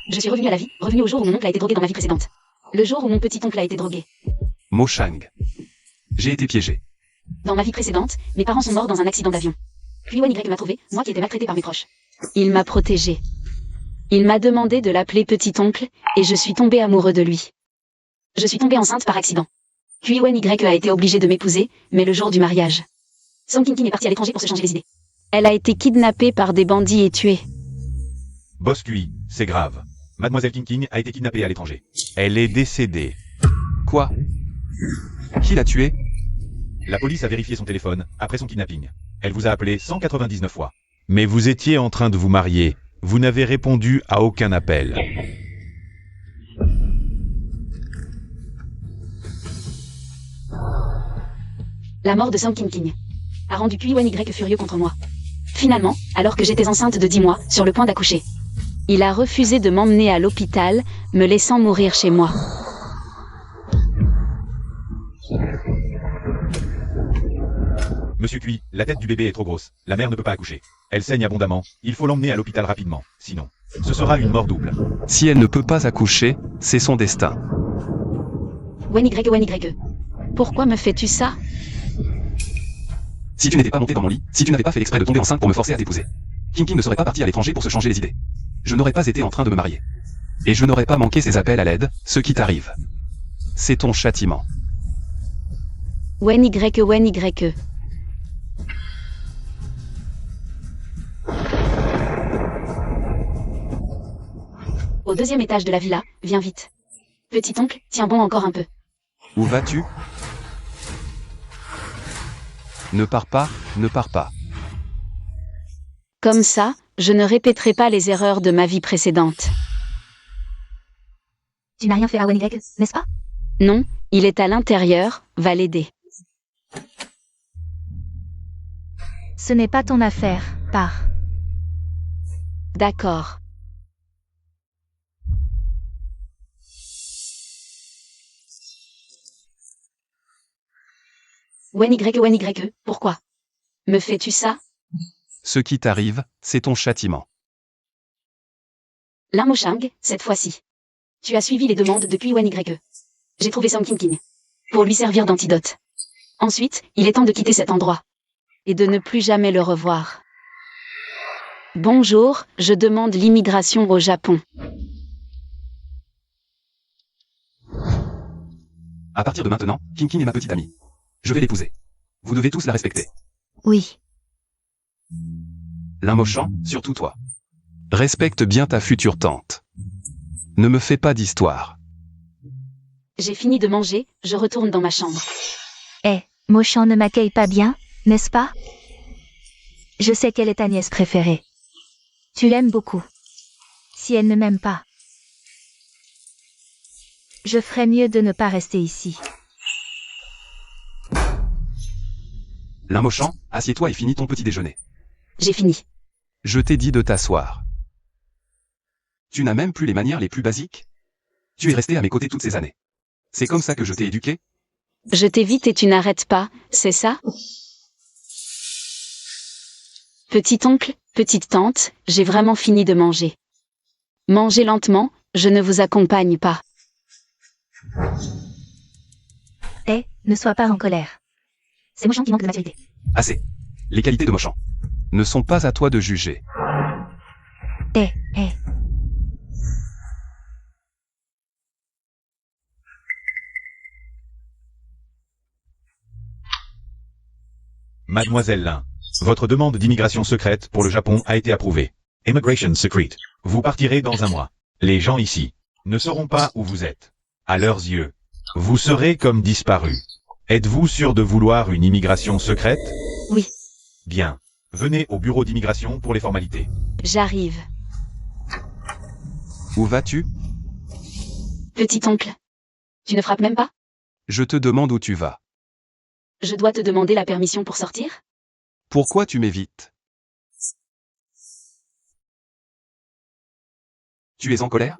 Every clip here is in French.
Je suis revenu à la vie, revenu au jour où mon oncle a été drogué dans ma vie précédente. Le jour où mon petit-oncle a été drogué. Mo Shang. J'ai été piégé. Dans ma vie précédente, mes parents sont morts dans un accident d'avion. Puis Y m'a trouvé, moi qui étais maltraité par mes proches. Il m'a protégé. Il m'a demandé de l'appeler petit-oncle, et je suis tombée amoureux de lui. Je suis tombée enceinte par accident. Puis Y a été obligée de m'épouser, mais le jour du mariage. Song King King est partie à l'étranger pour se changer les idées. Elle a été kidnappée par des bandits et tuée. Boss QI, c'est grave. Mademoiselle King King a été kidnappée à l'étranger. Elle est décédée. Quoi? Qui l'a tuée? La police a vérifié son téléphone après son kidnapping. Elle vous a appelé 199 fois. Mais vous étiez en train de vous marier. Vous n'avez répondu à aucun appel. La mort de Song King King a rendu QY furieux contre moi. Finalement, alors que j'étais enceinte de 10 mois, sur le point d'accoucher, il a refusé de m'emmener à l'hôpital, me laissant mourir chez moi. Monsieur QI, la tête du bébé est trop grosse. La mère ne peut pas accoucher. Elle saigne abondamment. Il faut l'emmener à l'hôpital rapidement. Sinon, ce sera une mort double. Si elle ne peut pas accoucher, c'est son destin. Y. Pourquoi me fais-tu ça? Si tu n'étais pas monté dans mon lit, si tu n'avais pas fait exprès de tomber enceinte pour me forcer à t'épouser, King King ne serait pas parti à l'étranger pour se changer les idées. Je n'aurais pas été en train de me marier. Et je n'aurais pas manqué ces appels à l'aide, ce qui t'arrive. C'est ton châtiment. Y. Au 2e étage de la villa, viens vite. Petit-oncle, tiens bon encore un peu. Où vas-tu? Ne pars pas, ne pars pas. Comme ça, je ne répéterai pas les erreurs de ma vie précédente. Tu n'as rien fait à Y, n'est-ce pas? Non, il est à l'intérieur, va l'aider. Ce n'est pas ton affaire, pars. D'accord. Y. Pourquoi me fais-tu ça? Ce qui t'arrive, c'est ton châtiment. Mo Shang, cette fois-ci. Tu as suivi les demandes de QY. J'ai trouvé Song King King. Pour lui servir d'antidote. Ensuite, il est temps de quitter cet endroit. Et de ne plus jamais le revoir. Bonjour, je demande l'immigration au Japon. À partir de maintenant, King King est ma petite amie. Je vais l'épouser. Vous devez tous la respecter. Oui. Mo Shang, surtout toi. Respecte bien ta future tante. Ne me fais pas d'histoire. J'ai fini de manger, je retourne dans ma chambre. Mo Shang ne m'accueille pas bien, n'est-ce pas? Je sais qu'elle est ta nièce préférée. Tu l'aimes beaucoup. Si elle ne m'aime pas, je ferais mieux de ne pas rester ici. Mo Shang, assieds-toi et finis ton petit déjeuner. J'ai fini. Je t'ai dit de t'asseoir. Tu n'as même plus les manières les plus basiques? Tu es resté à mes côtés toutes ces années. C'est comme ça que je t'ai éduqué? Je t'évite et tu n'arrêtes pas, c'est ça? Petit-oncle, petite tante, j'ai vraiment fini de manger. Mangez lentement, je ne vous accompagne pas. Ne sois pas en colère. C'est Mo Shang qui manque de maturité. Assez. Les qualités de Mo Shang ne sont pas à toi de juger. Mademoiselle Lin, votre demande d'immigration secrète pour le Japon a été approuvée. Immigration Secret. Vous partirez dans un mois. Les gens ici ne sauront pas où vous êtes. À leurs yeux, vous serez comme disparu. Êtes-vous sûr de vouloir une immigration secrète? Oui. Bien. Venez au bureau d'immigration pour les formalités. J'arrive. Où vas-tu? Petit-oncle. Tu ne frappes même pas? Je te demande où tu vas. Je dois te demander la permission pour sortir? Pourquoi tu m'évites? Tu es en colère?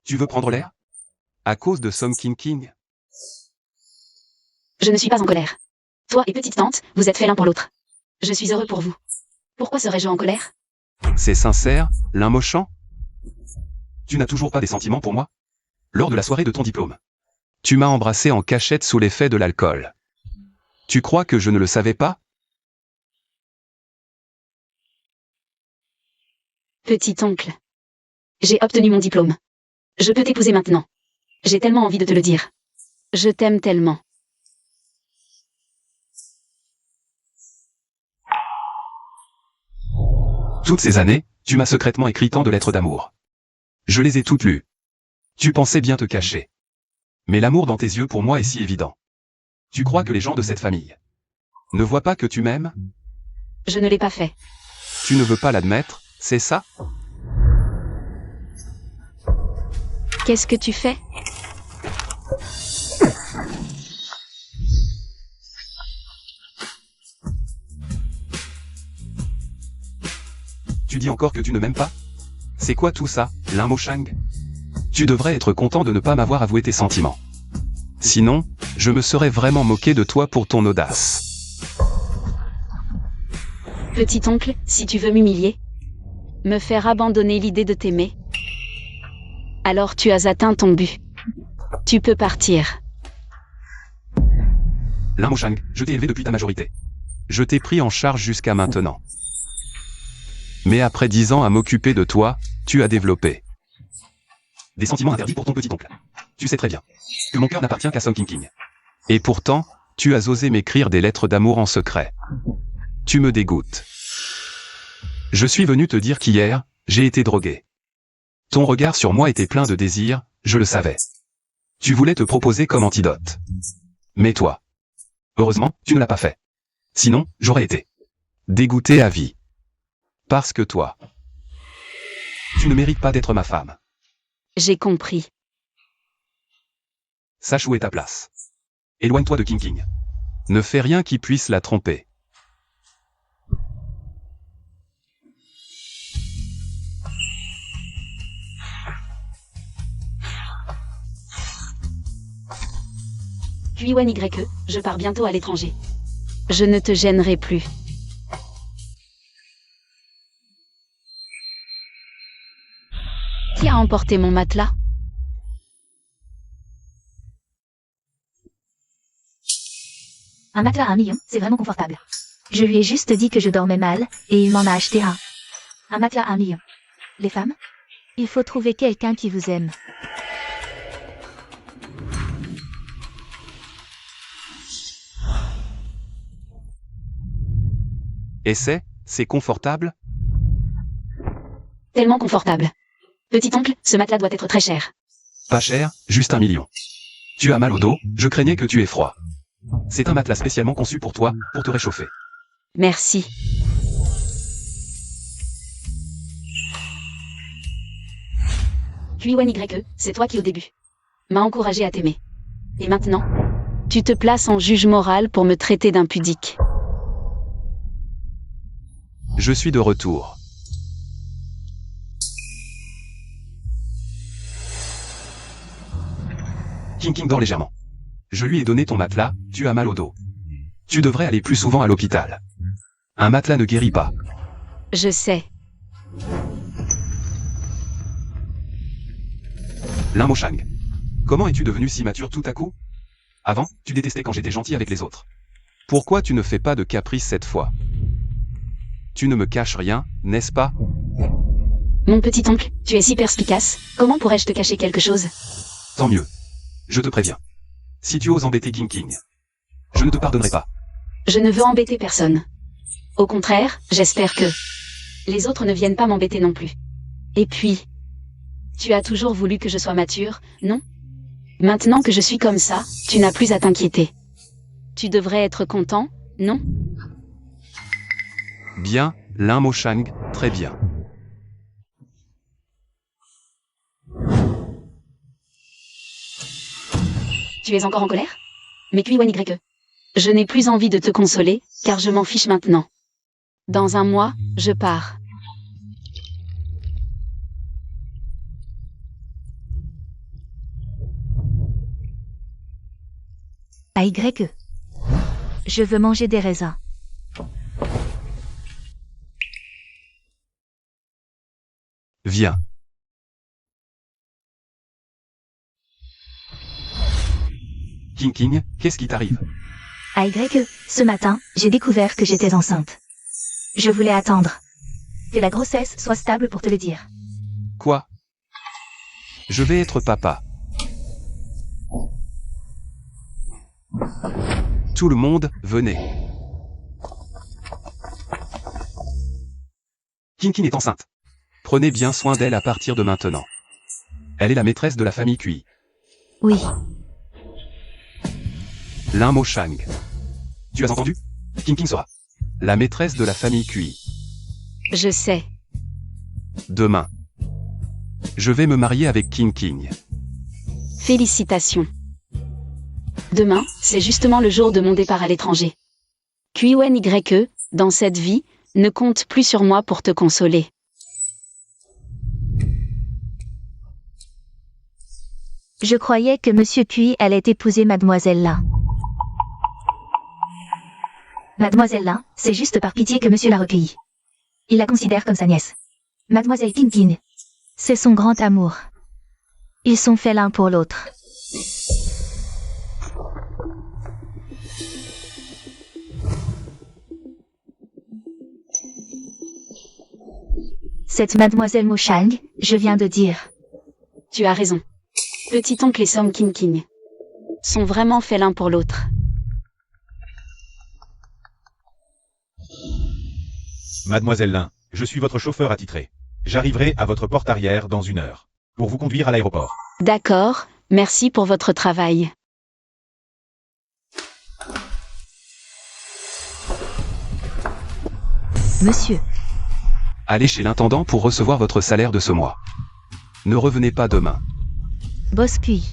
Tu veux prendre l'air? À cause de Song King King? Je ne suis pas en colère. Toi et petite tante, vous êtes faits l'un pour l'autre. Je suis heureux pour vous. Pourquoi serais-je en colère? C'est sincère, Mo Shang? Tu n'as toujours pas des sentiments pour moi? Lors de la soirée de ton diplôme. Tu m'as embrassé en cachette sous l'effet de l'alcool. Tu crois que je ne le savais pas? Petit oncle. J'ai obtenu mon diplôme. Je peux t'épouser maintenant. J'ai tellement envie de te le dire. Je t'aime tellement. Toutes ces années, tu m'as secrètement écrit tant de lettres d'amour. Je les ai toutes lues. Tu pensais bien te cacher. Mais l'amour dans tes yeux pour moi est si évident. Tu crois que les gens de cette famille ne voient pas que tu m'aimes? Je ne l'ai pas fait. Tu ne veux pas l'admettre, c'est ça? Qu'est-ce que tu fais? Tu dis encore que tu ne m'aimes pas? C'est quoi tout ça, Lin Mo Shang? Tu devrais être content de ne pas m'avoir avoué tes sentiments. Sinon, je me serais vraiment moqué de toi pour ton audace. Petit oncle, si tu veux m'humilier, me faire abandonner l'idée de t'aimer, alors tu as atteint ton but. Tu peux partir. Lin Mo Shang, je t'ai élevé depuis ta majorité. Je t'ai pris en charge jusqu'à maintenant. Mais après 10 ans à m'occuper de toi, tu as développé des sentiments interdits pour ton petit oncle. Tu sais très bien que mon cœur n'appartient qu'à Song King. Et pourtant, tu as osé m'écrire des lettres d'amour en secret. Tu me dégoûtes. Je suis venu te dire qu'hier, j'ai été drogué. Ton regard sur moi était plein de désir, je le savais. Tu voulais te proposer comme antidote. Mais toi, heureusement, tu ne l'as pas fait. Sinon, j'aurais été dégoûté à vie. Parce que toi, tu ne mérites pas d'être ma femme. J'ai compris. Sache où est ta place. Éloigne-toi de King King. Ne fais rien qui puisse la tromper. Q1 YE, je pars bientôt à l'étranger. Je ne te gênerai plus. Qui a emporté mon matelas? Un matelas à 1 million, c'est vraiment confortable. Je lui ai juste dit que je dormais mal, et il m'en a acheté un. Un matelas à 1 million. Les femmes? Il faut trouver quelqu'un qui vous aime. Et c'est confortable? Tellement confortable. Petit oncle, ce matelas doit être très cher. Pas cher, juste 1 million. Tu as mal au dos, je craignais que tu aies froid. C'est un matelas spécialement conçu pour toi, pour te réchauffer. Merci. Q1 YE, c'est toi qui au début m'a encouragé à t'aimer. Et maintenant, tu te places en juge moral pour me traiter d'impudique. Je suis de retour. King King dort légèrement. Je lui ai donné ton matelas, tu as mal au dos. Tu devrais aller plus souvent à l'hôpital. Un matelas ne guérit pas. Je sais. Lin Mo Shang. Comment es-tu devenu si mature tout à coup? Avant, tu détestais quand j'étais gentil avec les autres. Pourquoi tu ne fais pas de caprice cette fois? Tu ne me caches rien, n'est-ce pas? Mon petit oncle, tu es si perspicace, comment pourrais-je te cacher quelque chose? Tant mieux. Je te préviens. Si tu oses embêter King King, je ne te pardonnerai pas. Je ne veux embêter personne. Au contraire, j'espère que les autres ne viennent pas m'embêter non plus. Et puis, tu as toujours voulu que je sois mature, non? Maintenant que je suis comme ça, tu n'as plus à t'inquiéter. Tu devrais être content, non? Bien, Lin Mo Shang, très bien. Tu es encore en colère? Mais Q1 YE. Je n'ai plus envie de te consoler, car je m'en fiche maintenant. Dans 1 mois, je pars. À YE. Je veux manger des raisins. Viens. King, qu'est-ce qui t'arrive? À Y, ce matin, j'ai découvert que j'étais enceinte. Je voulais attendre que la grossesse soit stable pour te le dire. Quoi? Je vais être papa. Tout le monde, venez. King est enceinte. Prenez bien soin d'elle à partir de maintenant. Elle est la maîtresse de la famille Kui. Oui, Lin Mo Shang. Tu as entendu? King sera la maîtresse de la famille Kui. Je sais. Demain. Je vais me marier avec King. Félicitations. Demain, c'est justement le jour de mon départ à l'étranger. Kui-Wen YE, dans cette vie, ne compte plus sur moi pour te consoler. je croyais que Monsieur Kui allait épouser Mademoiselle Lin. Mademoiselle Lin, c'est juste par pitié que Monsieur l'a recueillie. Il la considère comme sa nièce. Mademoiselle King, c'est son grand amour. Ils sont faits l'un pour l'autre. Cette Mademoiselle Mo Shang, je viens de dire. Tu as raison. Petit oncle et Song King sont vraiment faits l'un pour l'autre. Mademoiselle Lin, je suis votre chauffeur attitré. J'arriverai à votre porte arrière dans 1 heure. Pour vous conduire à l'aéroport. D'accord, merci pour votre travail. Monsieur, Allez chez l'intendant pour recevoir votre salaire de ce mois. Ne revenez pas demain. Boss Kui.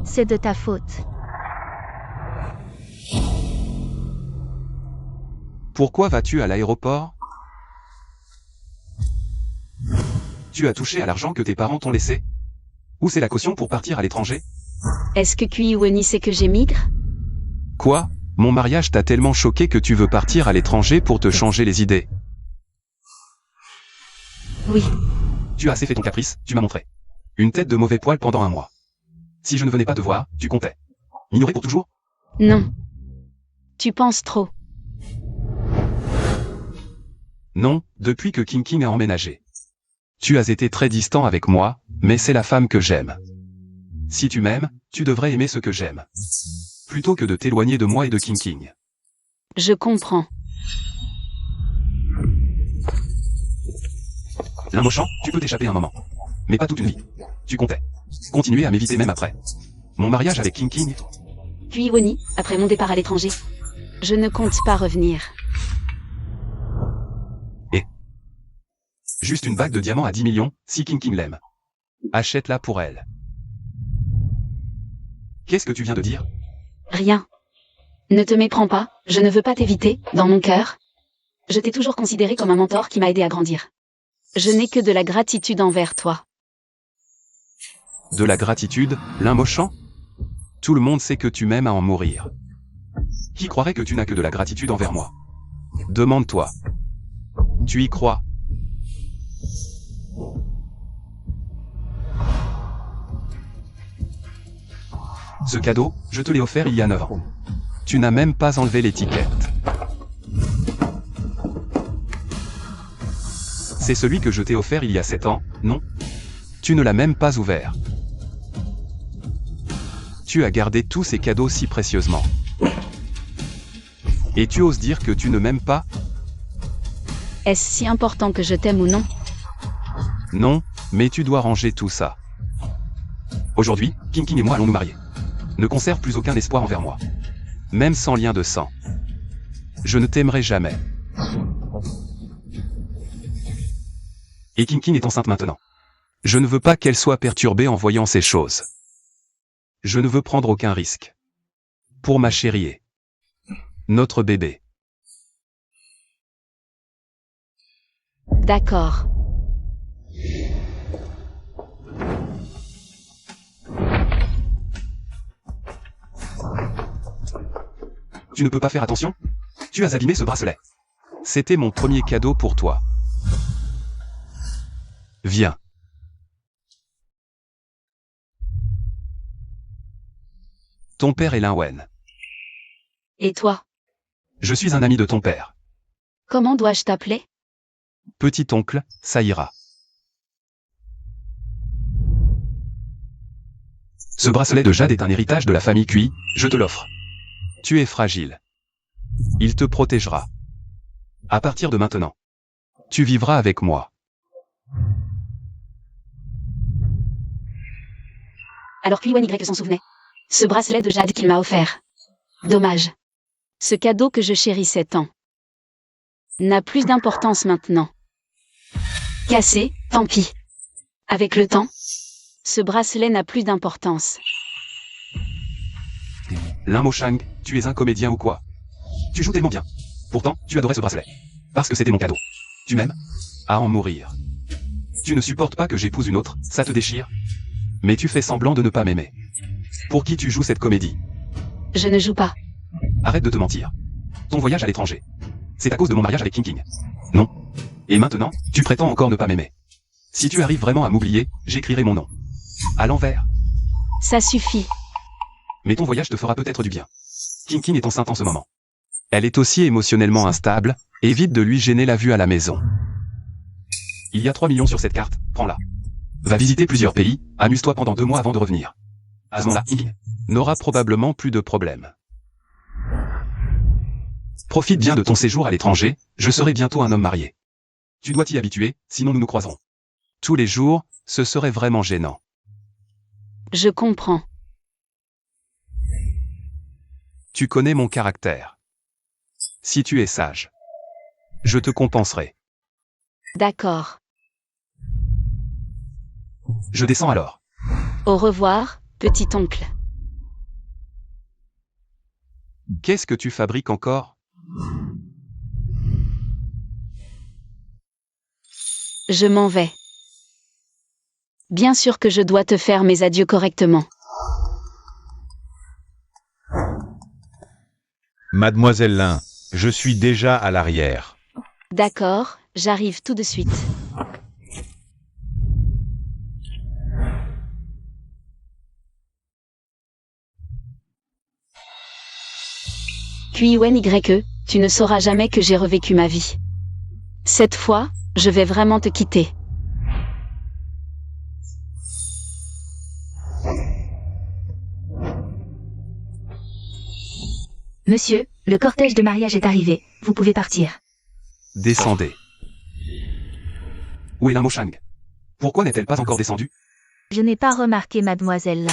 C'est de ta faute. Pourquoi vas-tu à l'aéroport? Tu as touché à l'argent que tes parents t'ont laissé? Où c'est la caution pour partir à l'étranger? Est-ce que Kui-Wen sait que j'émigre? Quoi? Mon mariage t'a tellement choqué que tu veux partir à l'étranger pour te changer les idées? Oui, Tu as assez fait ton caprice, tu m'as montré. Une tête de mauvais poil pendant 1 mois. Si je ne venais pas te voir, tu comptais m'ignorer pour toujours? Non. Tu penses trop. Non, depuis que King a emménagé. Tu as été très distant avec moi, mais c'est la femme que j'aime. Si tu m'aimes, tu devrais aimer ce que j'aime. Plutôt que de t'éloigner de moi et de King. Je comprends. Lin Mo Shang, tu peux t'échapper un moment. Mais pas toute une vie. Tu comptais continuer à m'éviter même après mon mariage avec King. Kui-Wen, après mon départ à l'étranger. Je ne compte pas revenir. Juste une bague de diamants à 10 millions, si King l'aime. Achète-la pour elle. Qu'est-ce que tu viens de dire? Rien. Ne te méprends pas, je ne veux pas t'éviter, dans mon cœur. Je t'ai toujours considéré comme un mentor qui m'a aidé à grandir. Je n'ai que de la gratitude envers toi. De la gratitude, Lin Mo Shang? Tout le monde sait que tu m'aimes à en mourir. Qui croirait que tu n'as que de la gratitude envers moi? Demande-toi. Tu y crois? Ce cadeau, je te l'ai offert il y a 9 ans. Tu n'as même pas enlevé l'étiquette. C'est celui que je t'ai offert il y a 7 ans, non? Tu ne l'as même pas ouvert. Tu as gardé tous ces cadeaux si précieusement. Et tu oses dire que tu ne m'aimes pas? Est-ce si important que je t'aime ou non? Non, mais tu dois ranger tout ça. Aujourd'hui, King et moi allons nous marier. Ne conserve plus aucun espoir envers moi. Même sans lien de sang. Je ne t'aimerai jamais. Et King est enceinte maintenant. Je ne veux pas qu'elle soit perturbée en voyant ces choses. Je ne veux prendre aucun risque. Pour ma chérie. Notre bébé. D'accord. Tu ne peux pas faire attention? Tu as abîmé ce bracelet. C'était mon premier cadeau pour toi. Viens. Ton père est Lin Wen. Et toi? Je suis un ami de ton père. Comment dois-je t'appeler? Petit oncle, ça ira. Ce bracelet de jade est un héritage de la famille Cui, je te l'offre. Tu es fragile. Il te protégera. À partir de maintenant. Tu vivras avec moi. Alors Kuiwen Y s'en souvenait. Ce bracelet de jade qu'il m'a offert. Dommage. Ce cadeau que je chérissais tant n'a plus d'importance maintenant. Cassé, tant pis. Avec le temps, ce bracelet n'a plus d'importance. Lin Moshang, tu es un comédien ou quoi? Tu joues tellement bien. Pourtant, tu adorais ce bracelet. Parce que c'était mon cadeau. Tu m'aimes? À en mourir. Tu ne supportes pas que j'épouse une autre, ça te déchire? Mais tu fais semblant de ne pas m'aimer. Pour qui tu joues cette comédie? Je ne joue pas. Arrête de te mentir. Ton voyage à l'étranger. C'est à cause de mon mariage avec King King. Non. Et maintenant, tu prétends encore ne pas m'aimer. Si tu arrives vraiment à m'oublier, j'écrirai mon nom. À l'envers. Ça suffit. Mais ton voyage te fera peut-être du bien. King King est enceinte en ce moment. Elle est aussi émotionnellement instable, évite de lui gêner la vue à la maison. Il y a 3 millions sur cette carte, prends-la. Va visiter plusieurs pays, amuse-toi pendant 2 mois avant de revenir. À ce moment-là, King King n'aura probablement plus de problème. Profite bien de ton séjour à l'étranger, je serai bientôt un homme marié. Tu dois t'y habituer, sinon nous nous croiserons. Tous les jours, ce serait vraiment gênant. Je comprends. Tu connais mon caractère. Si tu es sage, je te compenserai. D'accord. Je descends alors. Au revoir, petit oncle. Qu'est-ce que tu fabriques encore? Je m'en vais. Bien sûr que je dois te faire mes adieux correctement. Mademoiselle Lin, je suis déjà à l'arrière. D'accord, j'arrive tout de suite. Kuiwen Y, tu ne sauras jamais que j'ai revécu ma vie. Cette fois, je vais vraiment te quitter. Monsieur, le cortège de mariage est arrivé. Vous pouvez partir. Descendez. Où est Lin Moshang? Pourquoi n'est-elle pas encore descendue? Je n'ai pas remarqué mademoiselle là.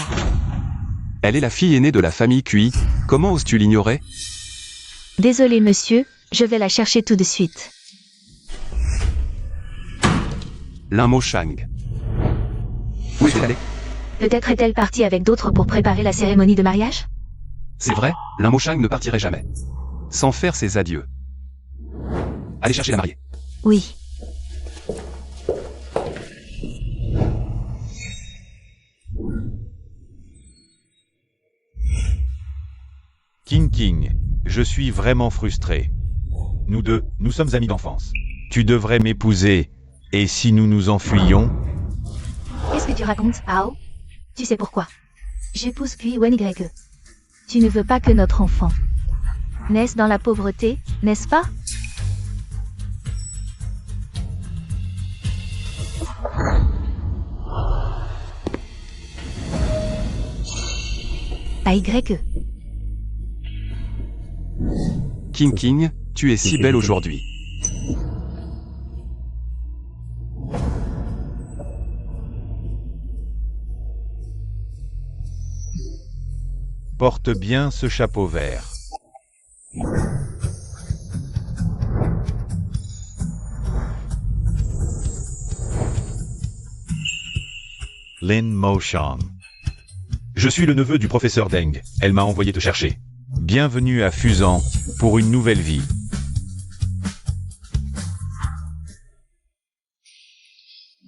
Elle est la fille aînée de la famille Cui, comment oses-tu l'ignorer? Désolé monsieur, je vais la chercher tout de suite. Lin Moshang. Où est-elle allée? Peut-être est-elle partie avec d'autres pour préparer la cérémonie de mariage? C'est vrai, Lin Moshang ne partirait jamais. Sans faire ses adieux. Allez chercher la mariée. Oui. King King, je suis vraiment frustré. Nous deux, nous sommes amis d'enfance. Tu devrais m'épouser, et si nous nous enfuyions? Qu'est-ce que tu racontes, Ao? Tu sais pourquoi? J'épouse Kuiwen Y. Tu ne veux pas que notre enfant naisse dans la pauvreté, n'est-ce pas? À Y. King King, tu es si belle aujourd'hui. Porte bien ce chapeau vert. Lin Moshang. Je suis le neveu du professeur Deng. Elle m'a envoyé te chercher. Bienvenue à Fusan pour une nouvelle vie.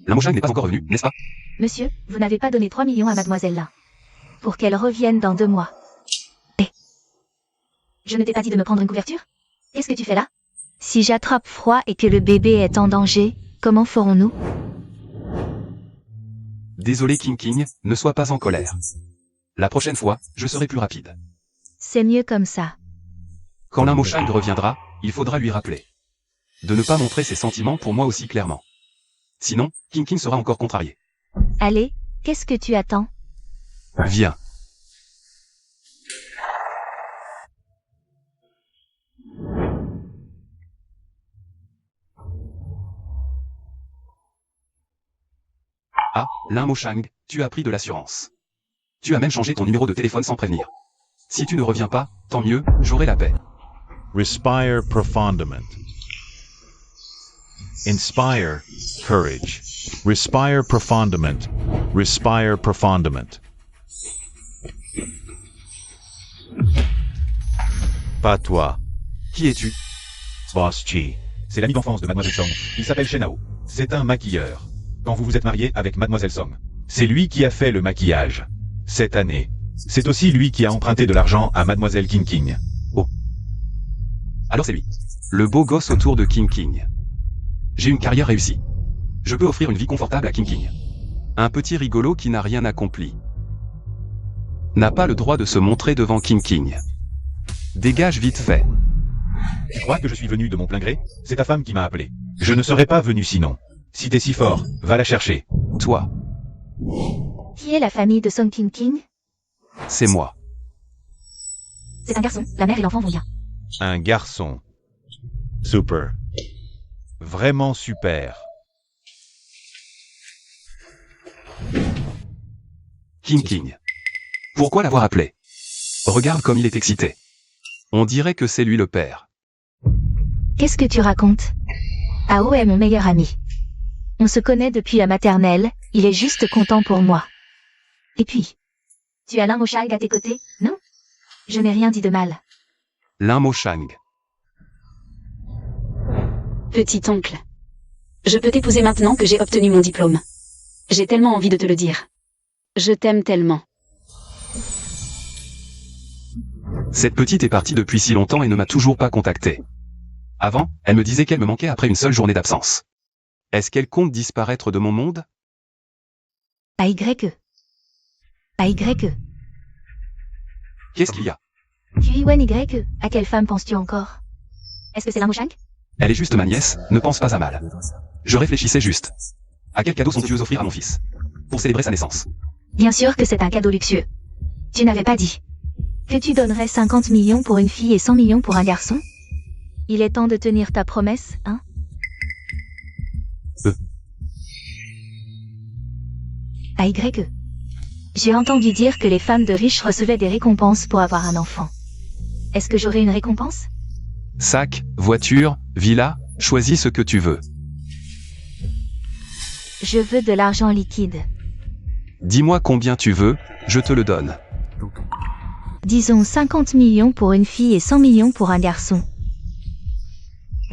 Lin Moshang n'est pas encore revenue, n'est-ce pas? Monsieur, vous n'avez pas donné 3 millions à mademoiselle là. Pour qu'elle revienne dans 2 mois. Eh. Je ne t'ai pas dit de me prendre une couverture? Qu'est-ce que tu fais là? Si j'attrape froid et que le bébé est en danger, comment ferons-nous? Désolé King King, ne sois pas en colère. La prochaine fois, je serai plus rapide. C'est mieux comme ça. Quand l'un Moshang reviendra, il faudra lui rappeler de ne pas montrer ses sentiments pour moi aussi clairement. Sinon, King sera encore contrarié. Allez, qu'est-ce que tu attends? Viens. Ah, l'un Moshang, tu as pris de l'assurance. Tu as même changé ton numéro de téléphone sans prévenir. Si tu ne reviens pas, tant mieux, j'aurai la paix. Respire profundament. Inspire courage. Respire profundament. Respire profundament. Pas toi. Qui es-tu? Boss Chi. C'est l'ami d'enfance de Mademoiselle Song. Il s'appelle Shenao. C'est un maquilleur. Quand vous vous êtes marié avec Mademoiselle Song, c'est lui qui a fait le maquillage. Cette année. C'est aussi lui qui a emprunté de l'argent à Mademoiselle King. Oh. Alors c'est lui. Le beau gosse autour de King. J'ai une carrière réussie. Je peux offrir une vie confortable à King. Un petit rigolo qui n'a rien accompli n'a pas le droit de se montrer devant King. Dégage vite fait. Tu crois que je suis venu de mon plein gré? C'est ta femme qui m'a appelé. Je ne serais pas venu sinon. Si t'es si fort, va la chercher. Toi, Qui est la famille de Song King? c'est moi. C'est un garçon. La mère et l'enfant vont bien. Un garçon. Super. Vraiment super. King. Pourquoi l'avoir appelé? Regarde comme il est excité. On dirait que c'est lui le père. Qu'est-ce que tu racontes? Ao est mon meilleur ami. On se connaît depuis la maternelle, il est juste content pour moi. Et puis, tu as l'un Moshang à tes côtés, non? Je n'ai rien dit de mal. L'un Moshang. Petit oncle. Je peux t'épouser maintenant que j'ai obtenu mon diplôme. J'ai tellement envie de te le dire. Je t'aime tellement. Cette petite est partie depuis si longtemps et ne m'a toujours pas contacté. Avant, elle me disait qu'elle me manquait après une seule journée d'absence. Est-ce qu'elle compte disparaître de mon monde? AYE. Qu'est-ce qu'il y a? QIWEN-YE. À quelle femme penses-tu encore? Est-ce que c'est l'un Moshang? Elle est juste ma nièce, ne pense pas à mal. Je réfléchissais juste. À quel cadeau sont-tu offrir à mon fils? Pour célébrer sa naissance. Bien sûr que c'est un cadeau luxueux. Tu n'avais pas dit que tu donnerais 50 millions pour une fille et 100 millions pour un garçon? Il est temps de tenir ta promesse, hein? AYE. J'ai entendu dire que les femmes de riches recevaient des récompenses pour avoir un enfant. Est-ce que j'aurai une récompense? Sac, voiture, villa, choisis ce que tu veux. Je veux de l'argent liquide. Dis-moi combien tu veux, je te le donne. Disons 50 millions pour une fille et 100 millions pour un garçon.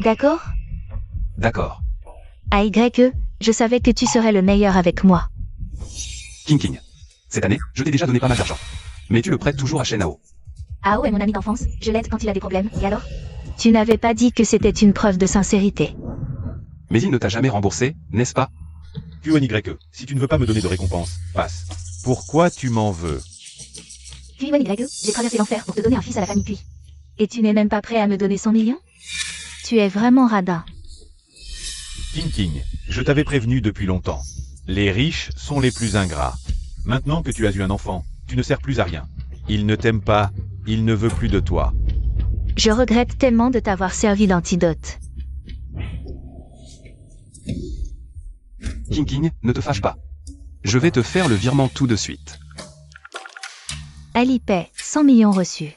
D'accord? D'accord. AYE, je savais que tu serais le meilleur avec moi. King. Cette année, je t'ai déjà donné pas mal d'argent. Mais tu le prêtes toujours à Shenao. Ao est mon ami d'enfance, je l'aide quand il a des problèmes, et alors? Tu n'avais pas dit que c'était une preuve de sincérité. Mais il ne t'a jamais remboursé, n'est-ce pas? QNYE, si tu ne veux pas me donner de récompense, passe. Pourquoi tu m'en veux? QIWEN-YE, j'ai traversé l'enfer pour te donner un fils à la famille Cui. Et tu n'es même pas prêt à me donner 100 millions? Tu es vraiment radin. King, je t'avais prévenu depuis longtemps. Les riches sont les plus ingrats. Maintenant que tu as eu un enfant, tu ne sers plus à rien. Il ne t'aime pas, il ne veut plus de toi. Je regrette tellement de t'avoir servi d'antidote. King, ne te fâche pas. Je vais te faire le virement tout de suite. Alipay, 100 millions reçus.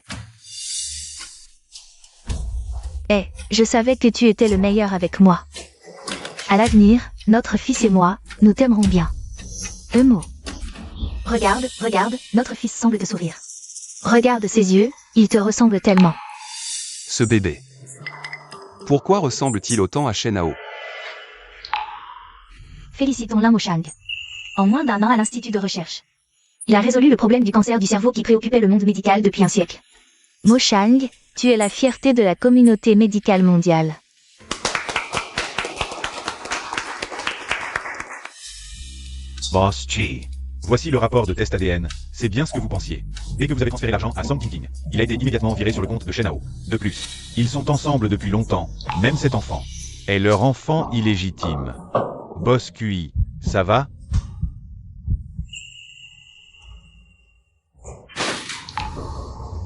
Je savais que tu étais le meilleur avec moi. À l'avenir, notre fils et moi, nous t'aimerons bien. Emo. Regarde, notre fils semble te sourire. Regarde ses yeux, il te ressemble tellement. Ce bébé. Pourquoi ressemble-t-il autant à Shenao? Félicitons l'un Moshang. En moins d'1 an à l'Institut de recherche. Il a résolu le problème du cancer du cerveau qui préoccupait le monde médical depuis un siècle. Moshang, tu es la fierté de la communauté médicale mondiale. Boss Chi. Voici le rapport de test ADN. C'est bien ce que vous pensiez. Dès que vous avez transféré l'argent à Song King, il a été immédiatement viré sur le compte de Shenhao. De plus, ils sont ensemble depuis longtemps, même cet enfant est leur enfant illégitime. Boss QI, ça va?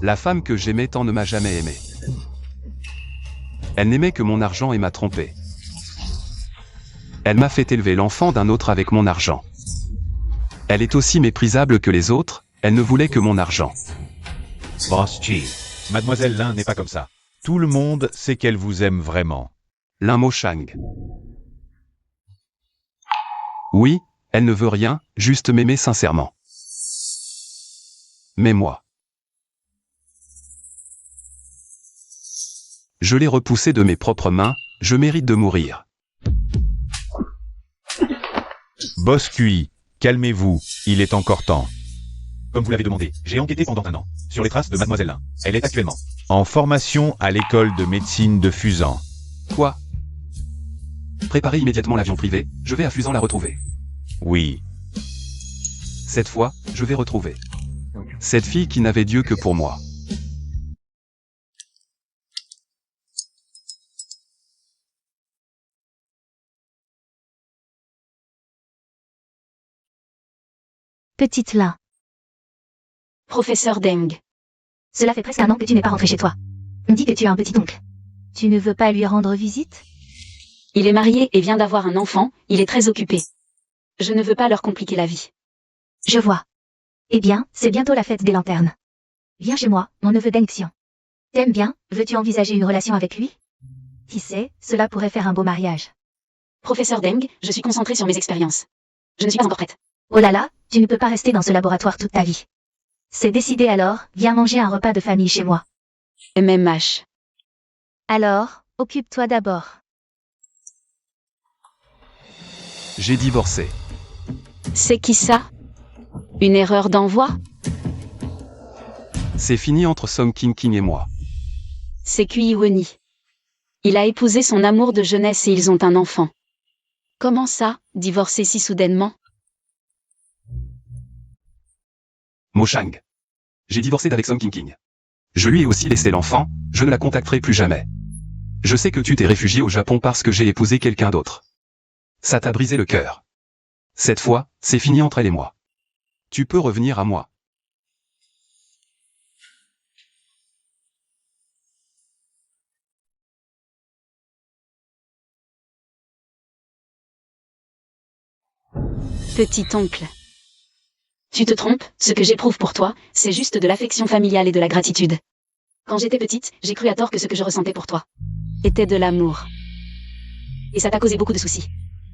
La femme que j'aimais tant ne m'a jamais aimé. Elle n'aimait que mon argent et m'a trompé. Elle m'a fait élever l'enfant d'un autre avec mon argent. Elle est aussi méprisable que les autres, elle ne voulait que mon argent. Boss G, Mademoiselle Lin n'est pas comme ça. Tout le monde sait qu'elle vous aime vraiment. Lin Mo Shang. Oui, elle ne veut rien, juste m'aimer sincèrement. Mais moi. Je l'ai repoussée de mes propres mains, je mérite de mourir. Boss QI, calmez-vous, il est encore temps. Comme vous l'avez demandé, j'ai enquêté pendant 1 an sur les traces de Mademoiselle Lin. Elle est actuellement en formation à l'école de médecine de Fusan. Quoi? Préparez immédiatement l'avion privé, je vais à Fusan la retrouver. Oui. Cette fois, je vais retrouver cette fille qui n'avait Dieu que pour moi. Petite Lin. Professeur Deng. Cela fait presque 1 an que tu n'es pas rentré chez toi. On dit que tu as un petit oncle. Tu ne veux pas lui rendre visite? Il est marié et vient d'avoir un enfant, il est très occupé. Je ne veux pas leur compliquer la vie. Je vois. Eh bien, c'est bientôt la fête des lanternes. Viens chez moi, mon neveu Deng Xian. T'aimes bien, veux-tu envisager une relation avec lui? Qui sait, cela pourrait faire un beau mariage. Professeur Deng, je suis concentrée sur mes expériences. Je ne suis pas encore prête. Oh là là, tu ne peux pas rester dans ce laboratoire toute ta vie. C'est décidé alors, viens manger un repas de famille chez moi. MMH. Alors, occupe-toi d'abord. J'ai divorcé. C'est qui ça? Une erreur d'envoi? C'est fini entre Song King et moi. C'est Kui Woni. Il a épousé son amour de jeunesse et ils ont un enfant. Comment ça, divorcer si soudainement? Mo Shang. J'ai divorcé d'avec Song King. Je lui ai aussi laissé l'enfant, je ne la contacterai plus jamais. Je sais que tu t'es réfugié au Japon parce que j'ai épousé quelqu'un d'autre. Ça t'a brisé le cœur. Cette fois, c'est fini entre elle et moi. Tu peux revenir à moi. Petit oncle. Tu te trompes, ce que j'éprouve pour toi, c'est juste de l'affection familiale et de la gratitude. Quand j'étais petite, j'ai cru à tort que ce que je ressentais pour toi était de l'amour. Et ça t'a causé beaucoup de soucis.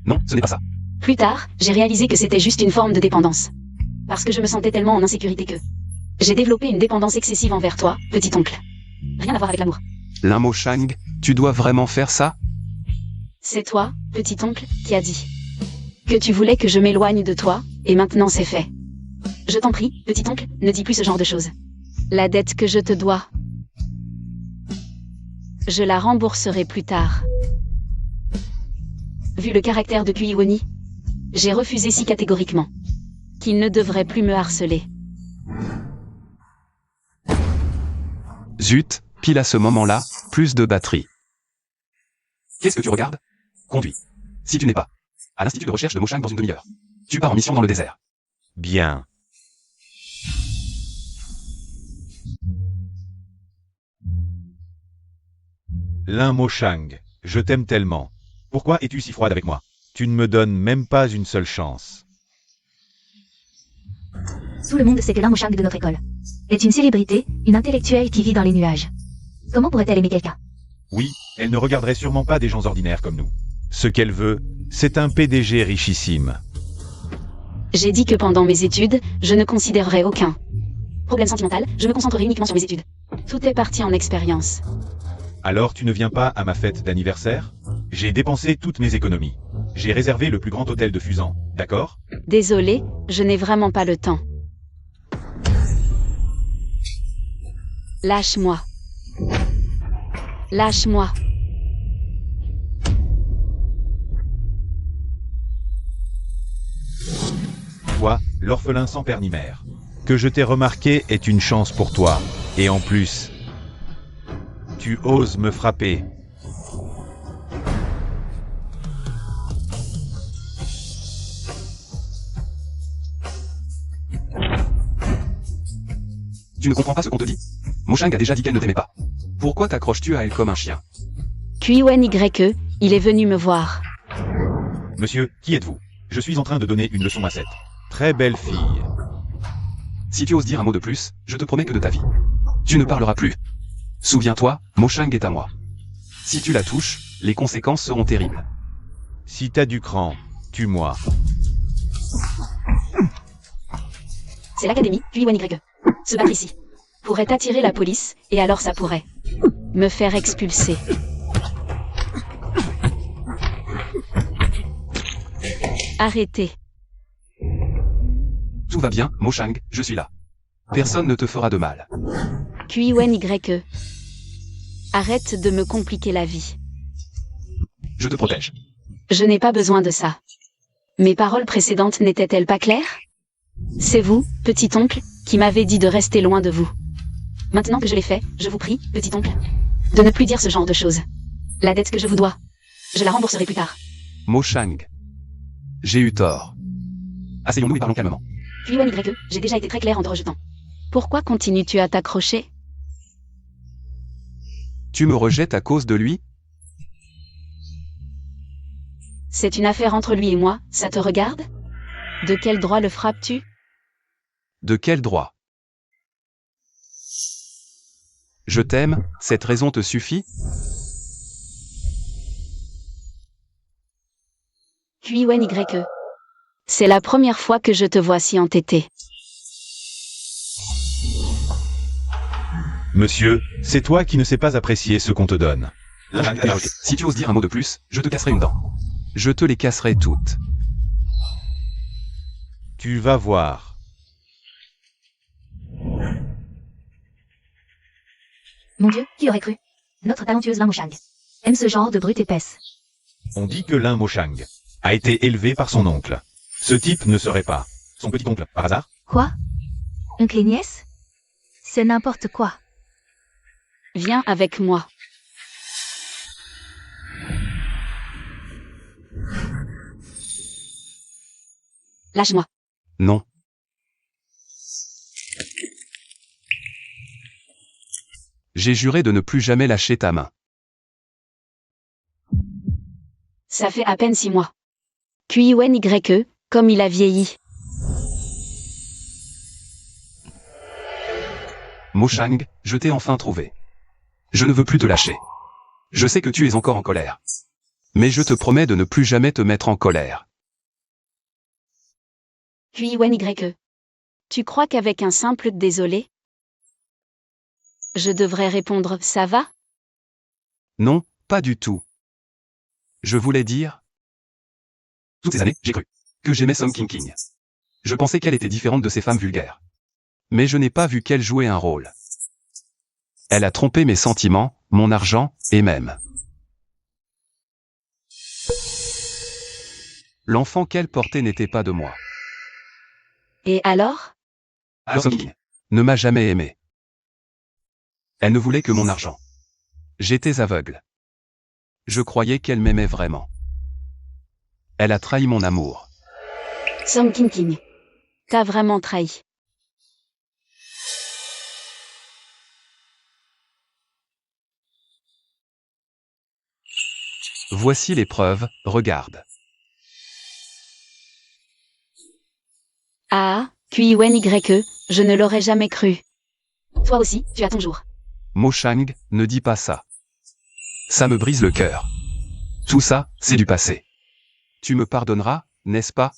Non, ce n'est pas ça. Plus tard, j'ai réalisé que c'était juste une forme de dépendance. Parce que je me sentais tellement en insécurité que j'ai développé une dépendance excessive envers toi, petit oncle. Rien à voir avec l'amour. Lin Mo Shang, tu dois vraiment faire ça? C'est toi, petit oncle, qui a dit que tu voulais que je m'éloigne de toi, et maintenant c'est fait. Je t'en prie, petit oncle, ne dis plus ce genre de choses. La dette que je te dois, je la rembourserai plus tard. Vu le caractère de Kui Woni, j'ai refusé si catégoriquement qu'il ne devrait plus me harceler. Zut, pile à ce moment-là, plus de batterie. Qu'est-ce que tu regardes? Conduis. Si tu n'es pas à l'institut de recherche de Mo Shang dans une demi-heure, tu pars en mission dans le désert. Bien. Lin Mo Shang, je t'aime tellement. Pourquoi es-tu si froide avec moi? Tu ne me donnes même pas une seule chance. Tout le monde sait que Lin Mo Shang de notre école est une célébrité, une intellectuelle qui vit dans les nuages. Comment pourrait-elle aimer quelqu'un? Oui, elle ne regarderait sûrement pas des gens ordinaires comme nous. Ce qu'elle veut, c'est un PDG richissime. J'ai dit que pendant mes études, je ne considérerais aucun problème sentimental, je me concentrerai uniquement sur mes études. Tout est parti en expérience. Alors tu ne viens pas à ma fête d'anniversaire? J'ai dépensé toutes mes économies. J'ai réservé le plus grand hôtel de Fusan, d'accord? Désolé, je n'ai vraiment pas le temps. Lâche-moi. Lâche-moi. Toi, l'orphelin sans père ni mère. Que je t'ai remarqué est une chance pour toi. Et en plus, tu oses me frapper. Tu ne comprends pas ce qu'on te dit? Moshang a déjà dit qu'elle ne t'aimait pas. Pourquoi t'accroches-tu à elle comme un chien? Kuiwen YE, il est venu me voir. Monsieur, qui êtes-vous? Je suis en train de donner une leçon à cette très belle fille. Si tu oses dire un mot de plus, je te promets que de ta vie, tu ne parleras plus. Souviens-toi, Moshang est à moi. Si tu la touches, les conséquences seront terribles. Si t'as du cran, tue-moi. C'est l'académie, Kuiwen YE. Se battre ici pourrait attirer la police, et alors ça pourrait me faire expulser. Arrêtez. Tout va bien, Moshang, je suis là. Personne ne te fera de mal. Kuiwen YE. Arrête de me compliquer la vie. Je te protège. Je n'ai pas besoin de ça. Mes paroles précédentes n'étaient-elles pas claires? C'est vous, petit oncle, qui m'avez dit de rester loin de vous. Maintenant que je l'ai fait, je vous prie, petit oncle, de ne plus dire ce genre de choses. La dette que je vous dois, je la rembourserai plus tard. Moshang. J'ai eu tort. Asseyons-nous et parlons calmement. Kuiwen YE, j'ai déjà été très clair en te rejetant. Pourquoi continues-tu à t'accrocher? Tu me rejettes à cause de lui? C'est une affaire entre lui et moi, ça te regarde? De quel droit le frappes-tu? De quel droit? Je t'aime, cette raison te suffit? Kuiwen YE. C'est la première fois que je te vois si entêté. Monsieur, c'est toi qui ne sais pas apprécier ce qu'on te donne. Si tu oses dire un mot de plus, je te casserai une dent. Je te les casserai toutes. Tu vas voir. Mon Dieu, qui aurait cru? Notre talentueuse Lin Moshang aime ce genre de brute épaisse. On dit que Lin Moshang a été élevé par son oncle. Ce type ne serait pas son petit-oncle, par hasard? Quoi? Oncle et nièce? C'est n'importe quoi. Viens avec moi. Lâche-moi. Non. J'ai juré de ne plus jamais lâcher ta main. Ça fait à peine 6 mois. Kuiwen YE, comme il a vieilli. Moshang, je t'ai enfin trouvé. Je ne veux plus te lâcher. Je sais que tu es encore en colère. Mais je te promets de ne plus jamais te mettre en colère. Kuiwen YE. Tu crois qu'avec un simple désolé, je devrais répondre ça va? Non, pas du tout. Je voulais dire... Toutes ces années, j'ai cru que j'aimais Song King. Je pensais qu'elle était différente de ces femmes vulgaires. Mais je n'ai pas vu qu'elle jouait un rôle. Elle a trompé mes sentiments, mon argent, et même l'enfant qu'elle portait n'était pas de moi. Et alors? Alors Song King ne m'a jamais aimé. Elle ne voulait que mon argent. J'étais aveugle. Je croyais qu'elle m'aimait vraiment. Elle a trahi mon amour. Song King. T'as vraiment trahi. Voici les preuves, regarde. Ah, Kuiwen YE, je ne l'aurais jamais cru. Toi aussi, tu as ton jour. Moshang, ne dis pas ça. Ça me brise le cœur. Tout ça, c'est du passé. Tu me pardonneras, n'est-ce pas?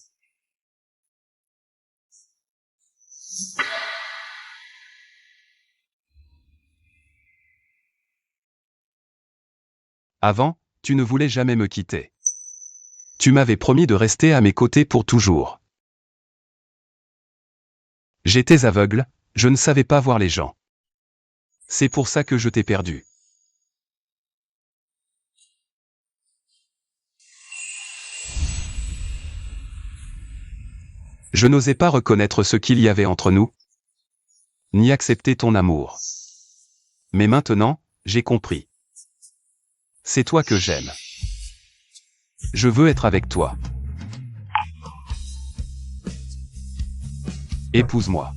Avant, tu ne voulais jamais me quitter. Tu m'avais promis de rester à mes côtés pour toujours. J'étais aveugle, je ne savais pas voir les gens. C'est pour ça que je t'ai perdu. Je n'osais pas reconnaître ce qu'il y avait entre nous, ni accepter ton amour. Mais maintenant, j'ai compris. C'est toi que j'aime. Je veux être avec toi. Épouse-moi.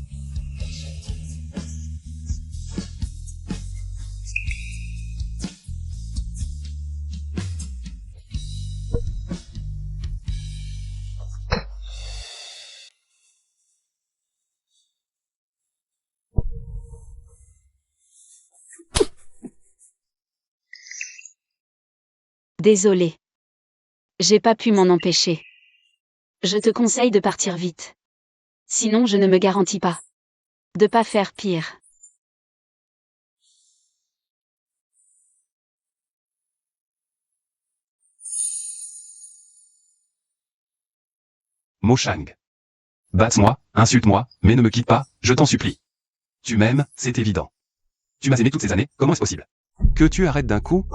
Désolé. J'ai pas pu m'en empêcher. Je te conseille de partir vite. Sinon je ne me garantis pas de pas faire pire. Mo Shang. Batte-moi, insulte-moi, mais ne me quitte pas, je t'en supplie. Tu m'aimes, c'est évident. Tu m'as aimé toutes ces années, comment est-ce possible? Que tu arrêtes d'un coup?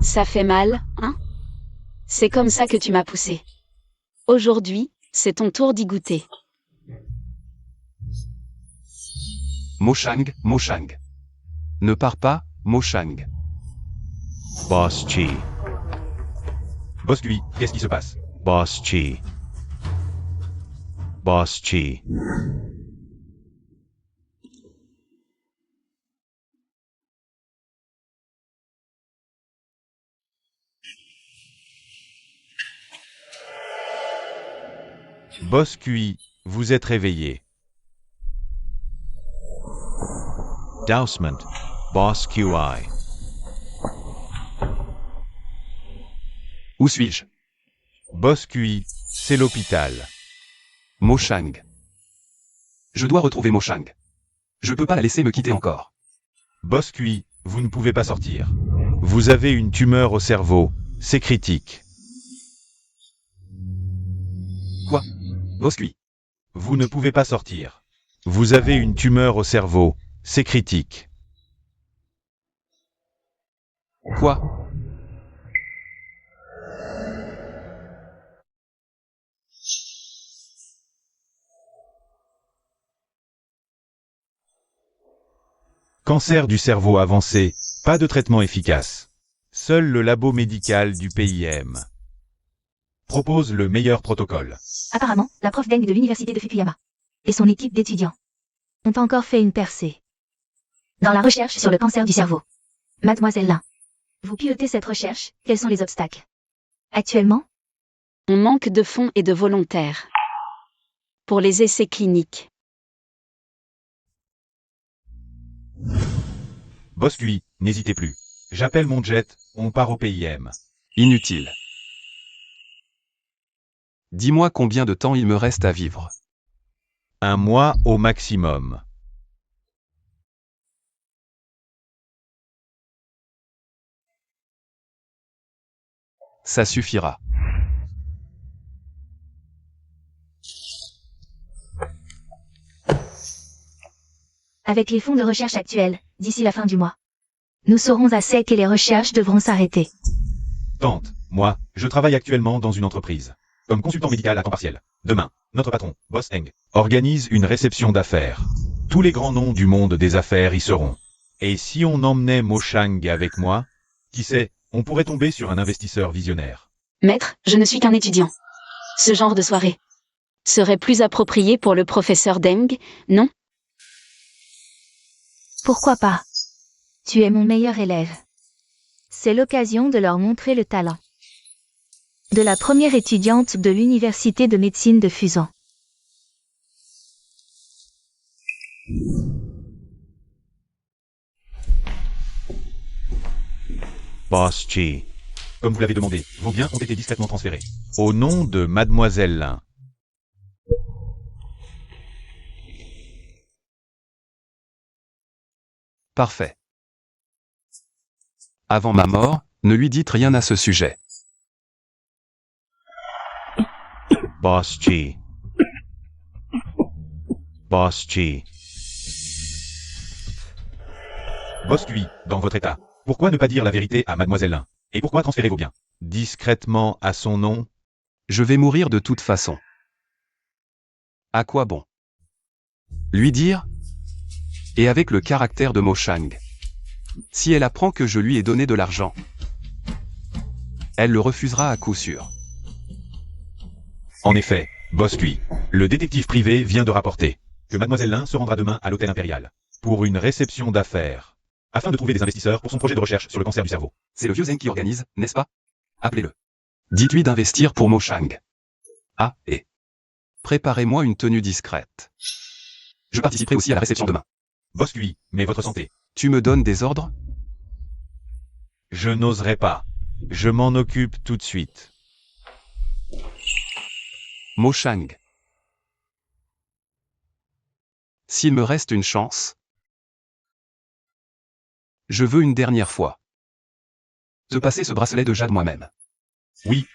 Ça fait mal, hein? C'est comme ça que tu m'as poussé. Aujourd'hui, c'est ton tour d'y goûter. Mo Shang, Mo Shang. Ne pars pas, Mo Shang. Boss Chi. Boss Kui, qu'est-ce qui se passe? Boss Chi. Boss Chi. Boss Kui, vous êtes réveillé. Dousement. Boss QI. Où suis-je? Boss Kui, c'est l'hôpital. Mo Shang. Je dois retrouver Mo Shang. Je peux pas la laisser me quitter encore. Boss Kui, vous ne pouvez pas sortir. Vous avez une tumeur au cerveau, c'est critique. Quoi? Boss Kui. Vous ne pouvez pas sortir. Vous avez une tumeur au cerveau, c'est critique. Quoi? Cancer du cerveau avancé, pas de traitement efficace. Seul le labo médical du PIM propose le meilleur protocole. Apparemment, la prof Deng de l'université de Fukuyama et son équipe d'étudiants ont encore fait une percée dans la recherche sur le cancer du cerveau. Mademoiselle Lin, vous pilotez cette recherche, quels sont les obstacles? Actuellement, On manque de fonds et de volontaires. Pour les essais cliniques. Boss Kui, n'hésitez plus. J'appelle mon jet, on part au PIM. Inutile. Dis-moi combien de temps il me reste à vivre. 1 mois au maximum. Ça suffira. avec les fonds de recherche actuels, d'ici la fin du mois, nous serons à sec et les recherches devront s'arrêter. Tante, moi, je travaille actuellement dans une entreprise. Comme consultant médical à temps partiel. Demain, notre patron, Boss Eng, organise une réception d'affaires. Tous les grands noms du monde des affaires y seront. Et si on emmenait Mo Shang avec moi, qui sait, on pourrait tomber sur un investisseur visionnaire. Maître, je ne suis qu'un étudiant. Ce genre de soirée serait plus approprié pour le professeur Deng, non? Pourquoi pas? Tu es mon meilleur élève. C'est l'occasion de leur montrer le talent de la première étudiante de l'université de médecine de Fusan. Boss Chi. Comme vous l'avez demandé, vos biens ont été discrètement transférés. Au nom de Mademoiselle Lin. Parfait. Avant ma mort, ne lui dites rien à ce sujet. Boss Chi. Boss Chi. Boss Kui, dans votre état. Pourquoi ne pas dire la vérité à Mademoiselle Lin? Et pourquoi transférer vos biens discrètement à son nom? Je vais mourir de toute façon. À quoi bon? Lui dire? Et avec le caractère de Mo Shang. Si elle apprend que je lui ai donné de l'argent, elle le refusera à coup sûr. En effet, Boss Cui, le détective privé vient de rapporter que Mademoiselle Lin se rendra demain à l'hôtel impérial pour une réception d'affaires, afin de trouver des investisseurs pour son projet de recherche sur le cancer du cerveau. C'est le vieux Zeng qui organise, n'est-ce pas? Appelez-le. Dites-lui d'investir pour Mo Shang. Ah, et préparez-moi une tenue discrète. Je participerai aussi à la réception demain. Boss Cui, mais votre santé? Tu me donnes des ordres? Je n'oserais pas. Je m'en occupe tout de suite. Mo Shang. S'il me reste une chance, je veux une dernière fois te passer ce bracelet de jade moi-même. Oui,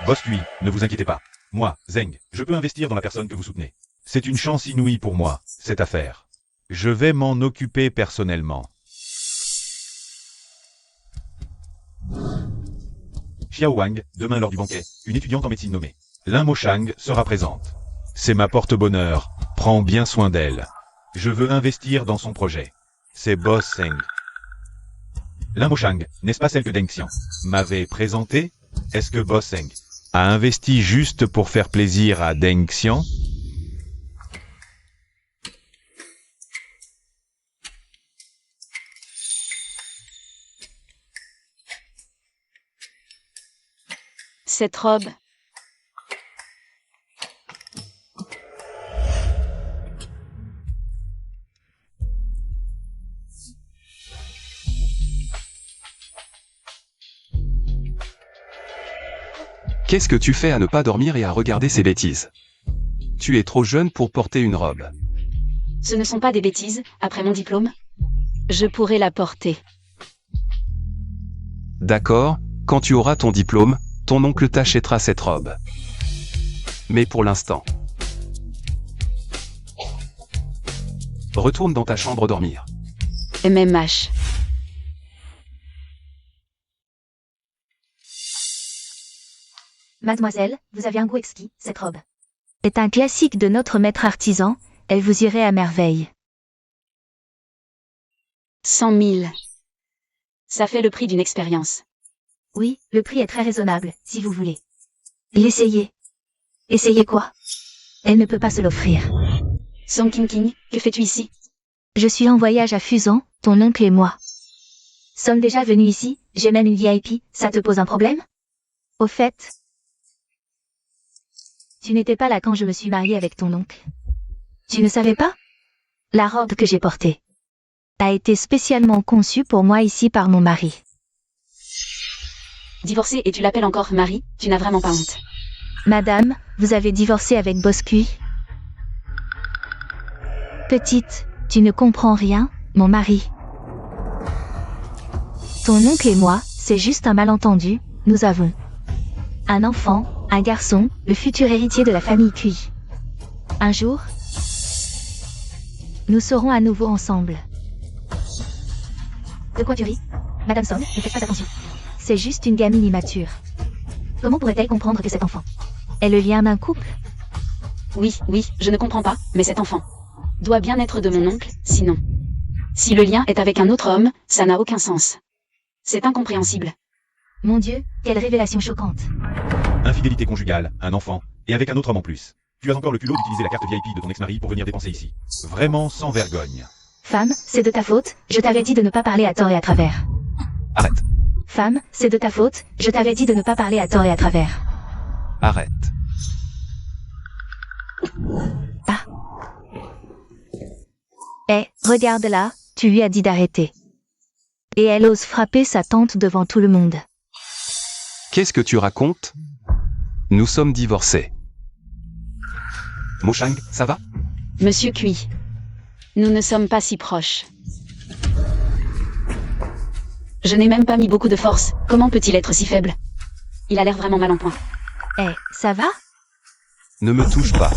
Boss Cui, ne vous inquiétez pas. Moi, Zeng, je peux investir dans la personne que vous soutenez. C'est une chance inouïe pour moi, cette affaire. Je vais m'en occuper personnellement. Xiao Wang, demain lors du banquet, une étudiante en médecine nommée Lin Mo Shang sera présente. C'est ma porte-bonheur, prends bien soin d'elle. Je veux investir dans son projet. C'est Boss Zeng. Lin Mo Shang, n'est-ce pas celle que Deng Xian m'avait présentée? Est-ce que Boss Zeng a investi juste pour faire plaisir à Deng Xian? Cette robe. Qu'est-ce que tu fais à ne pas dormir et à regarder ces bêtises? Tu es trop jeune pour porter une robe. Ce ne sont pas des bêtises, après mon diplôme. Je pourrais la porter. D'accord, quand tu auras ton diplôme, ton oncle t'achètera cette robe. Mais pour l'instant, retourne dans ta chambre dormir. MMH. Mademoiselle, vous avez un goût exquis, cette robe. C'est un classique de notre maître artisan, elle vous irait à merveille. 100 000. Ça fait le prix d'une expérience. Oui, le prix est très raisonnable, si vous voulez. L'essayez. Essayez quoi? Elle ne peut pas se l'offrir. Song King, que fais-tu ici? Je suis en voyage à Fusan, ton oncle et moi. Sommes déjà venus ici, j'ai même une VIP, ça te pose un problème? Au fait, tu n'étais pas là quand je me suis mariée avec ton oncle. Tu ne savais pas? La robe que j'ai portée a été spécialement conçue pour moi ici par mon mari. Divorcée et tu l'appelles encore mari, tu n'as vraiment pas honte. Madame, vous avez divorcé avec Boss Cui? Petite, tu ne comprends rien, mon mari. Ton oncle et moi, c'est juste un malentendu, nous avons un enfant, un garçon, le futur héritier de la famille Cui. Un jour, nous serons à nouveau ensemble. De quoi tu ris? Madame Song, ne faites pas attention. C'est juste une gamine immature. Comment pourrait-elle comprendre que cet enfant est le lien d'un couple? Oui, je ne comprends pas, mais cet enfant doit bien être de mon oncle, sinon. Si le lien est avec un autre homme, ça n'a aucun sens. C'est incompréhensible. Mon Dieu, quelle révélation choquante. Infidélité conjugale, un enfant, et avec un autre homme en plus. Tu as encore le culot d'utiliser la carte VIP de ton ex-mari pour venir dépenser ici. Vraiment sans vergogne. Femme, c'est de ta faute, je t'avais dit de ne pas parler à tort et à travers. Arrête. Femme, c'est de ta faute, je t'avais dit de ne pas parler à tort et à travers. Arrête. Ah. Regarde là, tu lui as dit d'arrêter. Et elle ose frapper sa tante devant tout le monde. Qu'est-ce que tu racontes? Nous sommes divorcés. Mo Shang, ça va? Monsieur Cui. Nous ne sommes pas si proches. Je n'ai même pas mis beaucoup de force, comment peut-il être si faible? Il a l'air vraiment mal en point. Ça va? Ne me touche pas.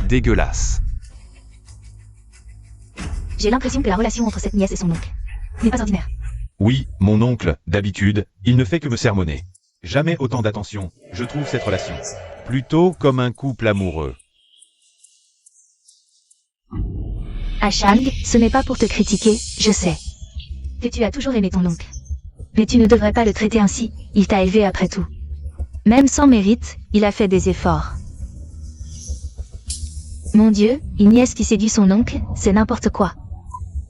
Dégueulasse. J'ai l'impression que la relation entre cette nièce et son oncle n'est pas ordinaire. Oui, mon oncle, d'habitude, il ne fait que me sermonner. Jamais autant d'attention, je trouve cette relation. Plutôt comme un couple amoureux. Ashang, ce n'est pas pour te critiquer, je sais. Que tu as toujours aimé ton oncle. Mais tu ne devrais pas le traiter ainsi, il t'a élevé après tout. Même sans mérite, il a fait des efforts. Mon Dieu, une nièce qui séduit son oncle, c'est n'importe quoi.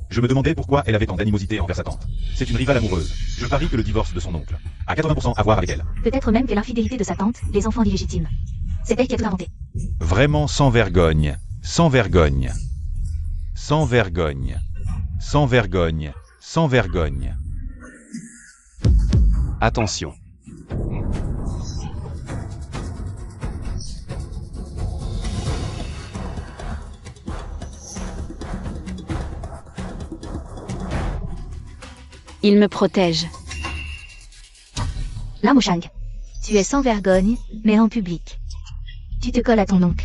Je me demandais pourquoi elle avait tant d'animosité envers sa tante. C'est une rivale amoureuse. Je parie que le divorce de son oncle a 80% à voir avec elle. Peut-être même que l'infidélité de sa tante, les enfants illégitimes. C'est elle qui a tout inventé. Vraiment sans vergogne. Sans vergogne. Sans vergogne. Sans vergogne. Sans vergogne. Attention. Il me protège. Là, Moshang. Tu es sans vergogne, mais en public. Tu te colles à ton oncle.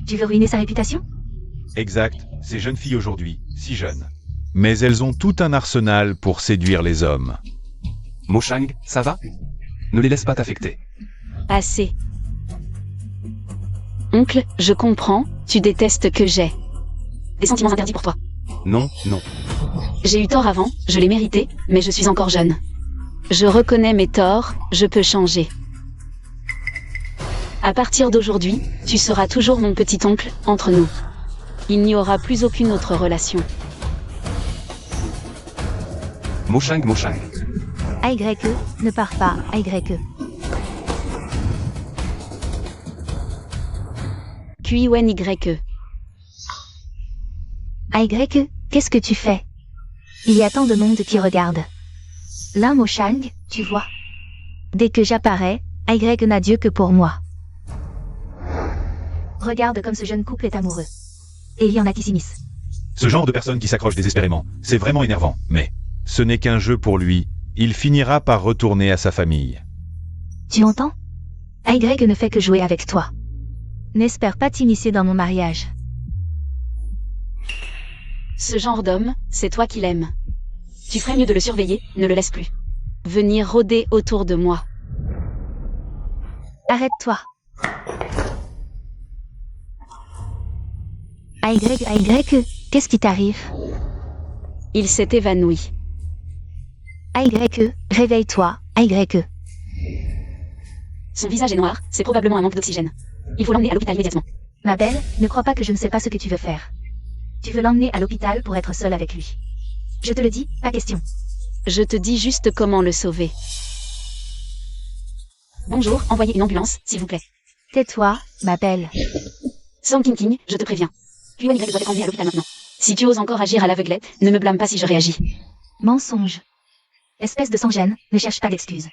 Tu veux ruiner sa réputation? Exact, ces jeunes filles aujourd'hui, si jeunes. Mais elles ont tout un arsenal pour séduire les hommes. Moshang, ça va? Ne les laisse pas t'affecter. Assez. Oncle, je comprends, tu détestes que j'ai des sentiments interdits pour toi. Non, non. J'ai eu tort avant, je l'ai mérité, mais je suis encore jeune. Je reconnais mes torts, je peux changer. À partir d'aujourd'hui, tu seras toujours mon petit oncle, entre nous. Il n'y aura plus aucune autre relation. Moshang, Moshang. AYE, ne pars pas, AYE. QIWEN YE. AYE, qu'est-ce que tu fais? Il y a tant de monde qui regarde. Là, Moshang, tu vois. Dès que j'apparais, AYE n'a Dieu que pour moi. Regarde comme ce jeune couple est amoureux. Et il y en a qui s'immiscent. Ce genre de personnes qui s'accrochent désespérément, c'est vraiment énervant, mais ce n'est qu'un jeu pour lui. Il finira par retourner à sa famille. Tu entends? AYE ne fait que jouer avec toi. N'espère pas t'initier dans mon mariage. Ce genre d'homme, c'est toi qui l'aimes. Tu ferais mieux de le surveiller, ne le laisse plus venir rôder autour de moi. Arrête-toi. AYE, qu'est-ce qui t'arrive? Il s'est évanoui. AYE, réveille-toi, AYE. Son visage est noir, c'est probablement un manque d'oxygène. Il faut l'emmener à l'hôpital immédiatement. Ma belle, ne crois pas que je ne sais pas ce que tu veux faire. Tu veux l'emmener à l'hôpital pour être seule avec lui. Je te le dis, pas question. Je te dis juste comment le sauver. Bonjour, envoyez une ambulance, s'il vous plaît. Tais-toi, ma belle. Song King, je te préviens. QIWEN doit être emmené à l'hôpital maintenant. Si tu oses encore agir à l'aveuglette, ne me blâme pas si je réagis. Mensonge. Espèce de sans-gêne, ne cherche pas d'excuses.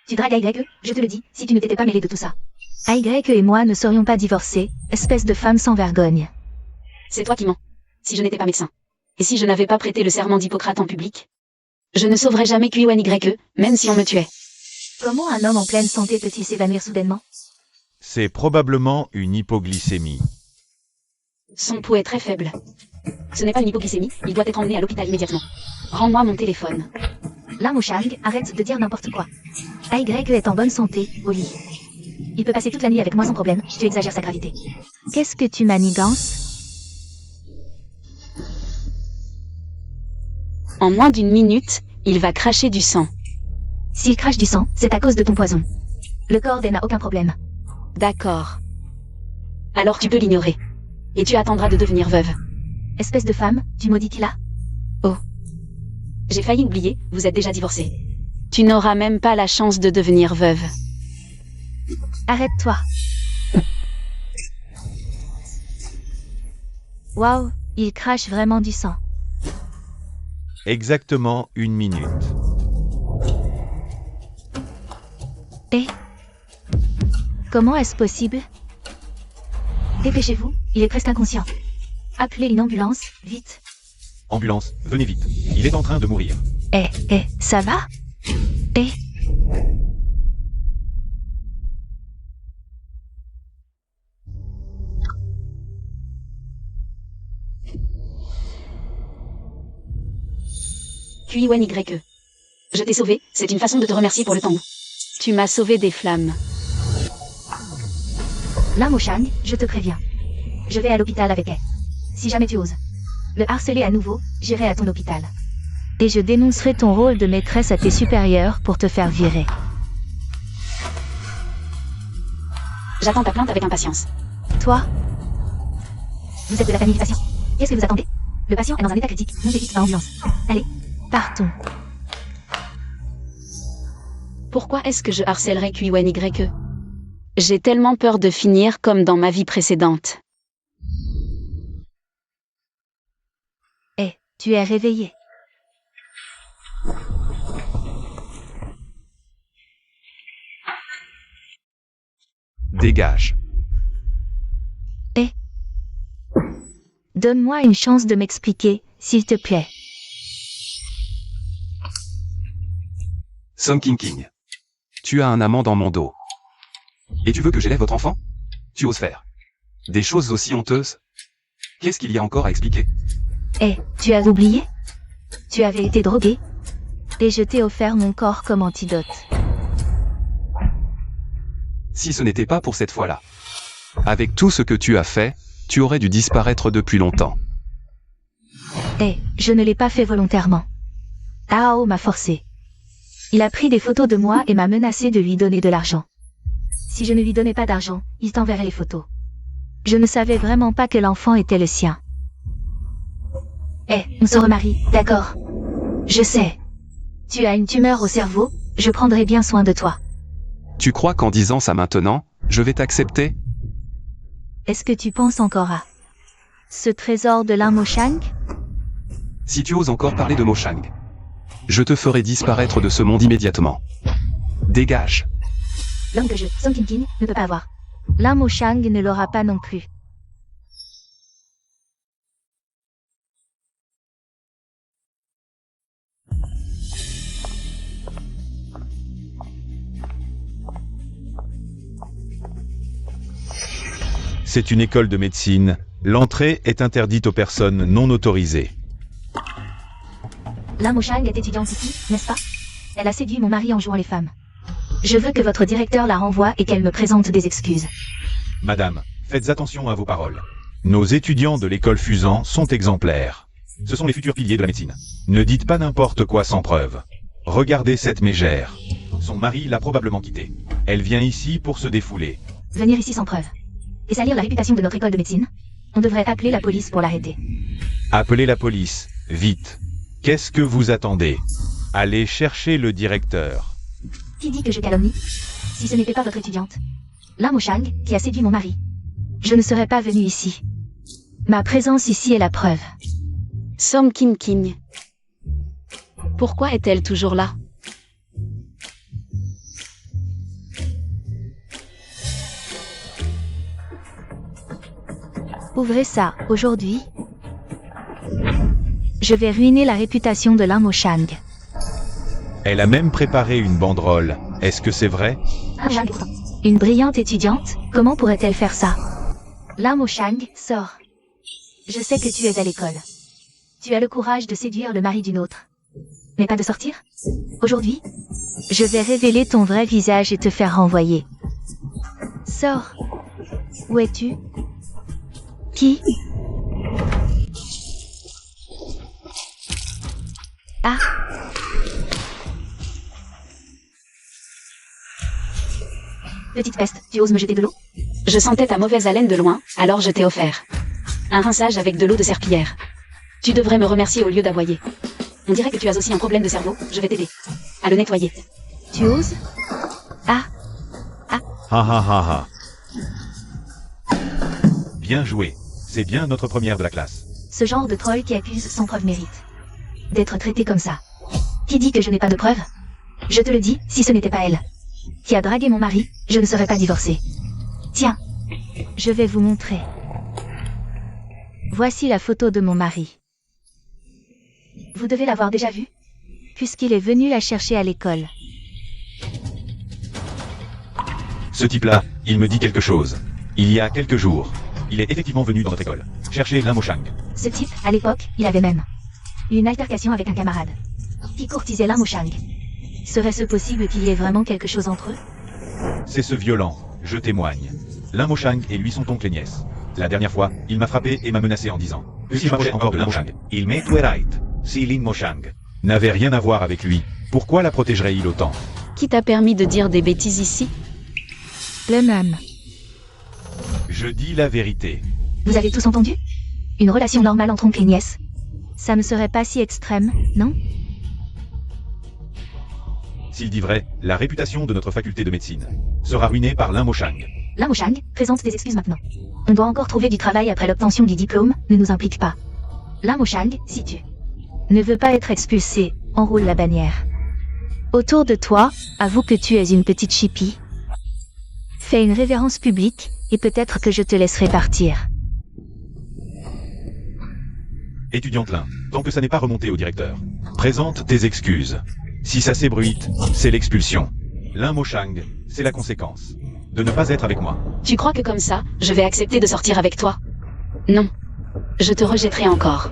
Tu dragues AYE, je te le dis, si tu ne t'étais pas mêlé de tout ça. AYE et moi ne serions pas divorcés, espèce de femme sans vergogne. C'est toi qui mens. Si je n'étais pas médecin. Et si je n'avais pas prêté le serment d'Hippocrate en public, je ne sauverais jamais QIWEN YE, même si on me tuait. Comment un homme en pleine santé peut-il s'évanouir soudainement? C'est probablement une hypoglycémie. Son pouls est très faible. Ce n'est pas une hypoglycémie, il doit être emmené à l'hôpital immédiatement. Rends-moi mon téléphone. Là, Moshang, arrête de dire n'importe quoi. AYE est en bonne santé, au lit. Il peut passer toute la nuit avec moi sans problème, tu exagères sa gravité. Qu'est-ce que tu manigances? En moins d'une minute, il va cracher du sang. S'il crache du sang, c'est à cause de ton poison. Le corps n'a aucun problème. D'accord. Alors tu peux l'ignorer. Et tu attendras de devenir veuve. Espèce de femme, tu maudis qu'il a. Oh. J'ai failli oublier, vous êtes déjà divorcés. Tu n'auras même pas la chance de devenir veuve. Arrête-toi. Waouh, il crache vraiment du sang. Exactement une minute. Et comment est-ce possible? Dépêchez-vous, il est presque inconscient. Appelez une ambulance, vite. Ambulance, venez vite. Il est en train de mourir. Ça va? QIWEN YE. Je t'ai sauvé, c'est une façon de te remercier pour le temps où tu m'as sauvé des flammes. Lam Shang, je te préviens. Je vais à l'hôpital avec elle. Si jamais tu oses le harceler à nouveau, j'irai à ton hôpital. Et je dénoncerai ton rôle de maîtresse à tes supérieurs pour te faire virer. J'attends ta plainte avec impatience. Toi, vous êtes de la famille du patient. Qu'est-ce que vous attendez? Le patient est dans un état critique. Montez vite à ambulance. Allez, partons. Pourquoi est-ce que je harcèlerais QYE? J'ai tellement peur de finir comme dans ma vie précédente. Eh, tu es réveillé. Dégage. Donne-moi une chance de m'expliquer, s'il te plaît. Song King. Tu as un amant dans mon dos. Et tu veux que j'élève votre enfant? Tu oses faire des choses aussi honteuses? Qu'est-ce qu'il y a encore à expliquer? Eh, tu as oublié? Tu avais été drogué. Et je t'ai offert mon corps comme antidote. Si ce n'était pas pour cette fois-là. Avec tout ce que tu as fait, tu aurais dû disparaître depuis longtemps. Eh, je ne l'ai pas fait volontairement. Ao m'a forcé. Il a pris des photos de moi et m'a menacé de lui donner de l'argent. Si je ne lui donnais pas d'argent, il t'enverrait les photos. Je ne savais vraiment pas que l'enfant était le sien. Eh, on se remarie, d'accord? Je sais. Tu as une tumeur au cerveau, je prendrai bien soin de toi. Tu crois qu'en disant ça maintenant, je vais t'accepter? Est-ce que tu penses encore à ce trésor de Lam Shang? Si tu oses encore parler de Mo Shang, je te ferai disparaître de ce monde immédiatement. Dégage. L'homme que je, Song King, ne peut pas avoir. Lam Shang ne l'aura pas non plus. C'est une école de médecine. L'entrée est interdite aux personnes non autorisées. Lam Shang est étudiante ici, n'est-ce pas? Elle a séduit mon mari en jouant les femmes. Je veux que votre directeur la renvoie et qu'elle me présente des excuses. Madame, faites attention à vos paroles. Nos étudiants de l'école Fusan sont exemplaires. Ce sont les futurs piliers de la médecine. Ne dites pas n'importe quoi sans preuve. Regardez cette mégère. Son mari l'a probablement quittée. Elle vient ici pour se défouler. Venir ici sans preuve. Et salir la réputation de notre école de médecine. On devrait appeler la police pour l'arrêter. Appelez la police, vite. Qu'est-ce que vous attendez? Allez chercher le directeur. Qui dit que je calomnie? Si ce n'était pas votre étudiante, Lam Shang, qui a séduit mon mari, je ne serais pas venue ici. Ma présence ici est la preuve. Song King. Pourquoi est-elle toujours là? Ouvrez ça, aujourd'hui. Je vais ruiner la réputation de Lam Shang. Elle a même préparé une banderole. Est-ce que c'est vrai? Une brillante étudiante, comment pourrait-elle faire ça? Lam Shang, sors. Je sais que tu es à l'école. Tu as le courage de séduire le mari d'une autre. Mais pas de sortir? Aujourd'hui, je vais révéler ton vrai visage et te faire renvoyer. Sors. Où es-tu? Qui? Ah. Petite peste, tu oses me jeter de l'eau? Je sentais ta mauvaise haleine de loin, alors je t'ai offert un rinçage avec de l'eau de serpillière. Tu devrais me remercier au lieu d'aboyer. On dirait que tu as aussi un problème de cerveau, je vais t'aider à le nettoyer. Tu oses? Ah. Ha ha ha ha. Bien joué. C'est bien notre première de la classe. Ce genre de troll qui accuse sans preuve mérite d'être traité comme ça. Qui dit que je n'ai pas de preuves? Je te le dis, si ce n'était pas elle qui a dragué mon mari, je ne serais pas divorcée. Tiens, je vais vous montrer. Voici la photo de mon mari. Vous devez l'avoir déjà vue, puisqu'il est venu la chercher à l'école. Ce type-là, il me dit quelque chose. Il y a quelques jours, il est effectivement venu dans notre école, chercher Lam Shang. Ce type, à l'époque, il avait même eu une altercation avec un camarade qui courtisait Lam Shang. Serait-ce possible qu'il y ait vraiment quelque chose entre eux? C'est ce violent, je témoigne. Lin Moshang et lui sont oncle et nièce. La dernière fois, il m'a frappé et m'a menacé en disant que si je m'approchais encore de Lin Moshang, il m'est right. Si Lin Moshang n'avait rien à voir avec lui, pourquoi la protégerait-il autant? Qui t'a permis de dire des bêtises ici? Le même. Je dis la vérité. Vous avez tous entendu? Une relation normale entre oncle et nièce. Ça ne serait pas si extrême, non? S'il dit vrai, la réputation de notre faculté de médecine sera ruinée par Lin Moshang. Lin Moshang, présente tes excuses maintenant. On doit encore trouver du travail après l'obtention du diplôme, ne nous implique pas. Lin Moshang, si tu ne veux pas être expulsé, enroule la bannière. Autour de toi, avoue que tu es une petite chipie. Fais une révérence publique, et peut-être que je te laisserai partir. Étudiante Lin, tant que ça n'est pas remonté au directeur, présente tes excuses. Si ça s'ébruite, c'est l'expulsion. Lin Moshang, c'est la conséquence de ne pas être avec moi. Tu crois que comme ça, je vais accepter de sortir avec toi? Non. Je te rejetterai encore.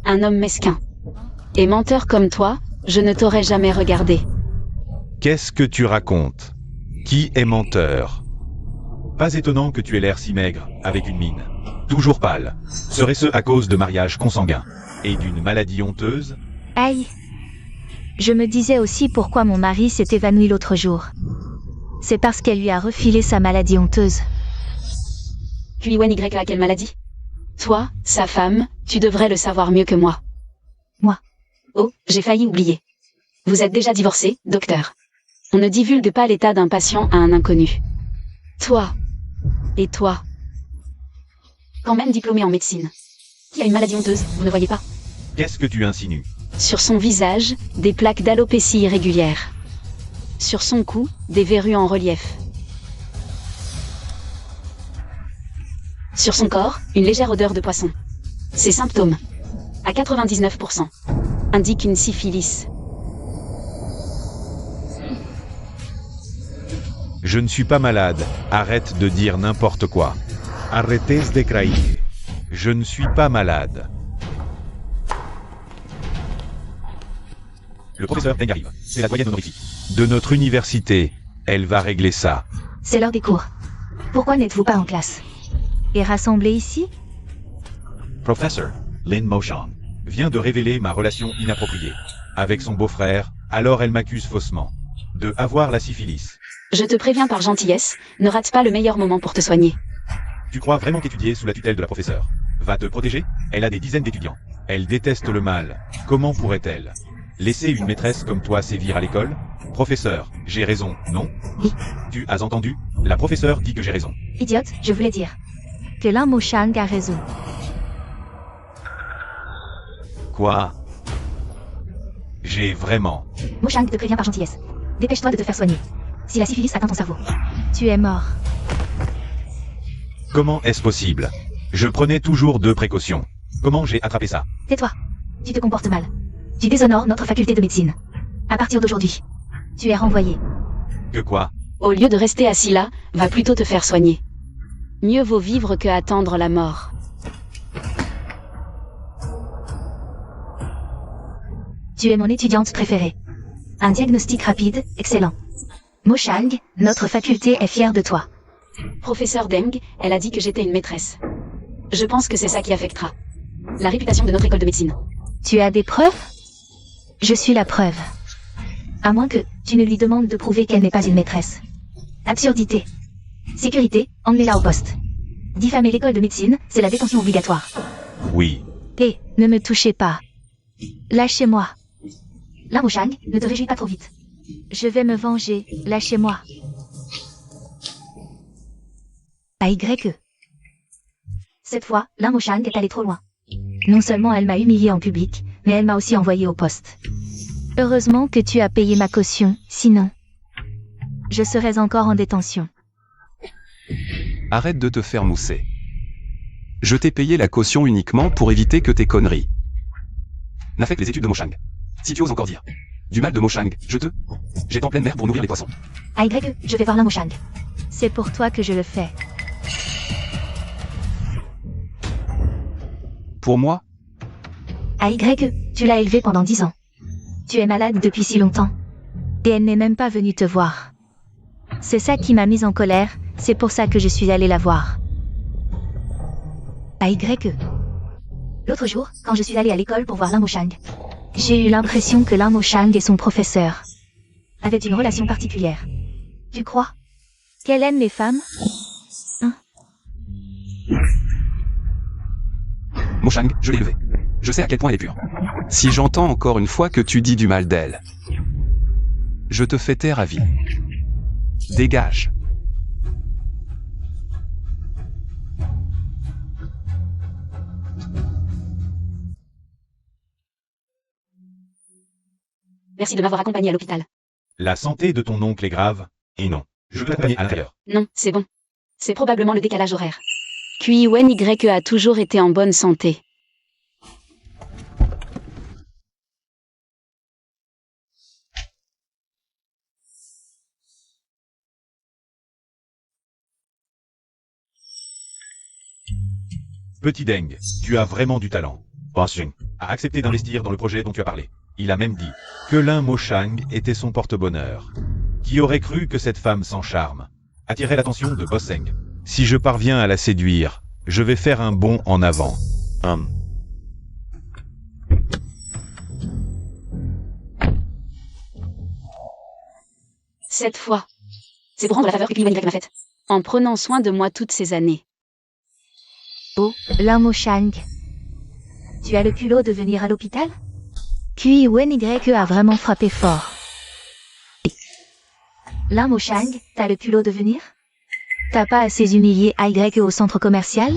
Un homme mesquin. Et menteur comme toi, je ne t'aurais jamais regardé. Qu'est-ce que tu racontes? Qui est menteur? Pas étonnant que tu aies l'air si maigre, avec une mine toujours pâle. Serait-ce à cause de mariages consanguins et d'une maladie honteuse? Aïe. Je me disais aussi pourquoi mon mari s'est évanoui l'autre jour. C'est parce qu'elle lui a refilé sa maladie honteuse. Puis Y a quelle maladie? Toi, sa femme, tu devrais le savoir mieux que moi. Moi. Oh, j'ai failli oublier. Vous êtes déjà divorcé, docteur. On ne divulgue pas l'état d'un patient à un inconnu. Toi. Et toi. Quand même diplômé en médecine. Qui a une maladie honteuse, vous ne voyez pas? Qu'est-ce que tu insinues? Sur son visage, des plaques d'alopécie irrégulières. Sur son cou, des verrues en relief. Sur son corps, une légère odeur de poisson. Ces symptômes, à 99%, indiquent une syphilis. Je ne suis pas malade, arrête de dire n'importe quoi. Arrêtez de crailler. Je ne suis pas malade. Le professeur Deng arrive. C'est la doyenne honorifique de notre université. Elle va régler ça. C'est l'heure des cours. Pourquoi n'êtes-vous pas en classe? Et rassemblés ici? Professeur Lin Moshang vient de révéler ma relation inappropriée avec son beau-frère, alors elle m'accuse faussement de avoir la syphilis. Je te préviens par gentillesse, ne rate pas le meilleur moment pour te soigner. Tu crois vraiment qu'étudier sous la tutelle de la professeure va te protéger? Elle a des dizaines d'étudiants. Elle déteste le mal. Comment pourrait-elle laisser une maîtresse comme toi sévir à l'école? Professeur, j'ai raison, non? Oui. Tu as entendu? La professeure dit que j'ai raison. Idiote, je voulais dire que Lin Moshang a raison. Quoi? J'ai vraiment... Moshang te prévient par gentillesse. Dépêche-toi de te faire soigner. Si la syphilis atteint ton cerveau, tu es mort. Comment est-ce possible? Je prenais toujours 2 précautions. Comment j'ai attrapé ça? Tais-toi. Tu te comportes mal. Tu déshonores notre faculté de médecine. À partir d'aujourd'hui, tu es renvoyé. Que quoi? Au lieu de rester assis là, va plutôt te faire soigner. Mieux vaut vivre que attendre la mort. Tu es mon étudiante préférée. Un diagnostic rapide, excellent. Moshang, notre faculté est fière de toi. Professeur Deng, elle a dit que j'étais une maîtresse. Je pense que c'est ça qui affectera la réputation de notre école de médecine. Tu as des preuves? Je suis la preuve. À moins que tu ne lui demandes de prouver qu'elle n'est pas une maîtresse. Absurdité. Sécurité, emmenez-la au poste. Diffamer l'école de médecine, c'est la détention obligatoire. Oui. Hé, ne me touchez pas. Lâchez-moi. Lin Moshang, ne te réjouis pas trop vite. Je vais me venger, lâchez-moi. AYE. Cette fois, Lin Moshang est allée trop loin. Non seulement elle m'a humiliée en public, mais elle m'a aussi envoyée au poste. Heureusement que tu as payé ma caution, sinon... je serais encore en détention. Arrête de te faire mousser. Je t'ai payé la caution uniquement pour éviter que tes conneries n'affectent les études de Moshang. Si tu oses encore dire du mal de Moshang, J'étais en pleine mer pour nourrir les poissons. AYE, je vais voir Lin Moshang. C'est pour toi que je le fais. Pour moi? AYE, tu l'as élevé pendant 10 ans. Tu es malade depuis si longtemps. Et elle n'est même pas venue te voir. C'est ça qui m'a mise en colère, c'est pour ça que je suis allée la voir. AYE. L'autre jour, quand je suis allée à l'école pour voir Lin Moshang, j'ai eu l'impression que Lin Moshang et son professeur avaient une relation particulière. Tu crois qu'elle aime les femmes? Moshang, je l'ai élevée. Je sais à quel point elle est pure. Si j'entends encore une fois que tu dis du mal d'elle, je te fais taire à vie. Dégage. Merci de m'avoir accompagné à l'hôpital. La santé de ton oncle est grave, et non. Je peux l'accompagner à l'intérieur. Non, c'est bon. C'est probablement le décalage horaire. QIWEN YE a toujours été en bonne santé. Petit Deng, tu as vraiment du talent. Bossing a accepté d'investir dans le projet dont tu as parlé. Il a même dit que Lin Moshang était son porte-bonheur. Qui aurait cru que cette femme sans charme attirait l'attention de Bosseng? Si je parviens à la séduire, je vais faire un bond en avant. Cette fois, c'est pour rendre la faveur que QIWEN YE m'a faite. En prenant soin de moi toutes ces années. Oh, Lin Moshang. Tu as le culot de venir à l'hôpital? QIWEN YE a vraiment frappé fort. Lin Moshang, t'as le culot de venir? T'as pas assez humilié YE au centre commercial?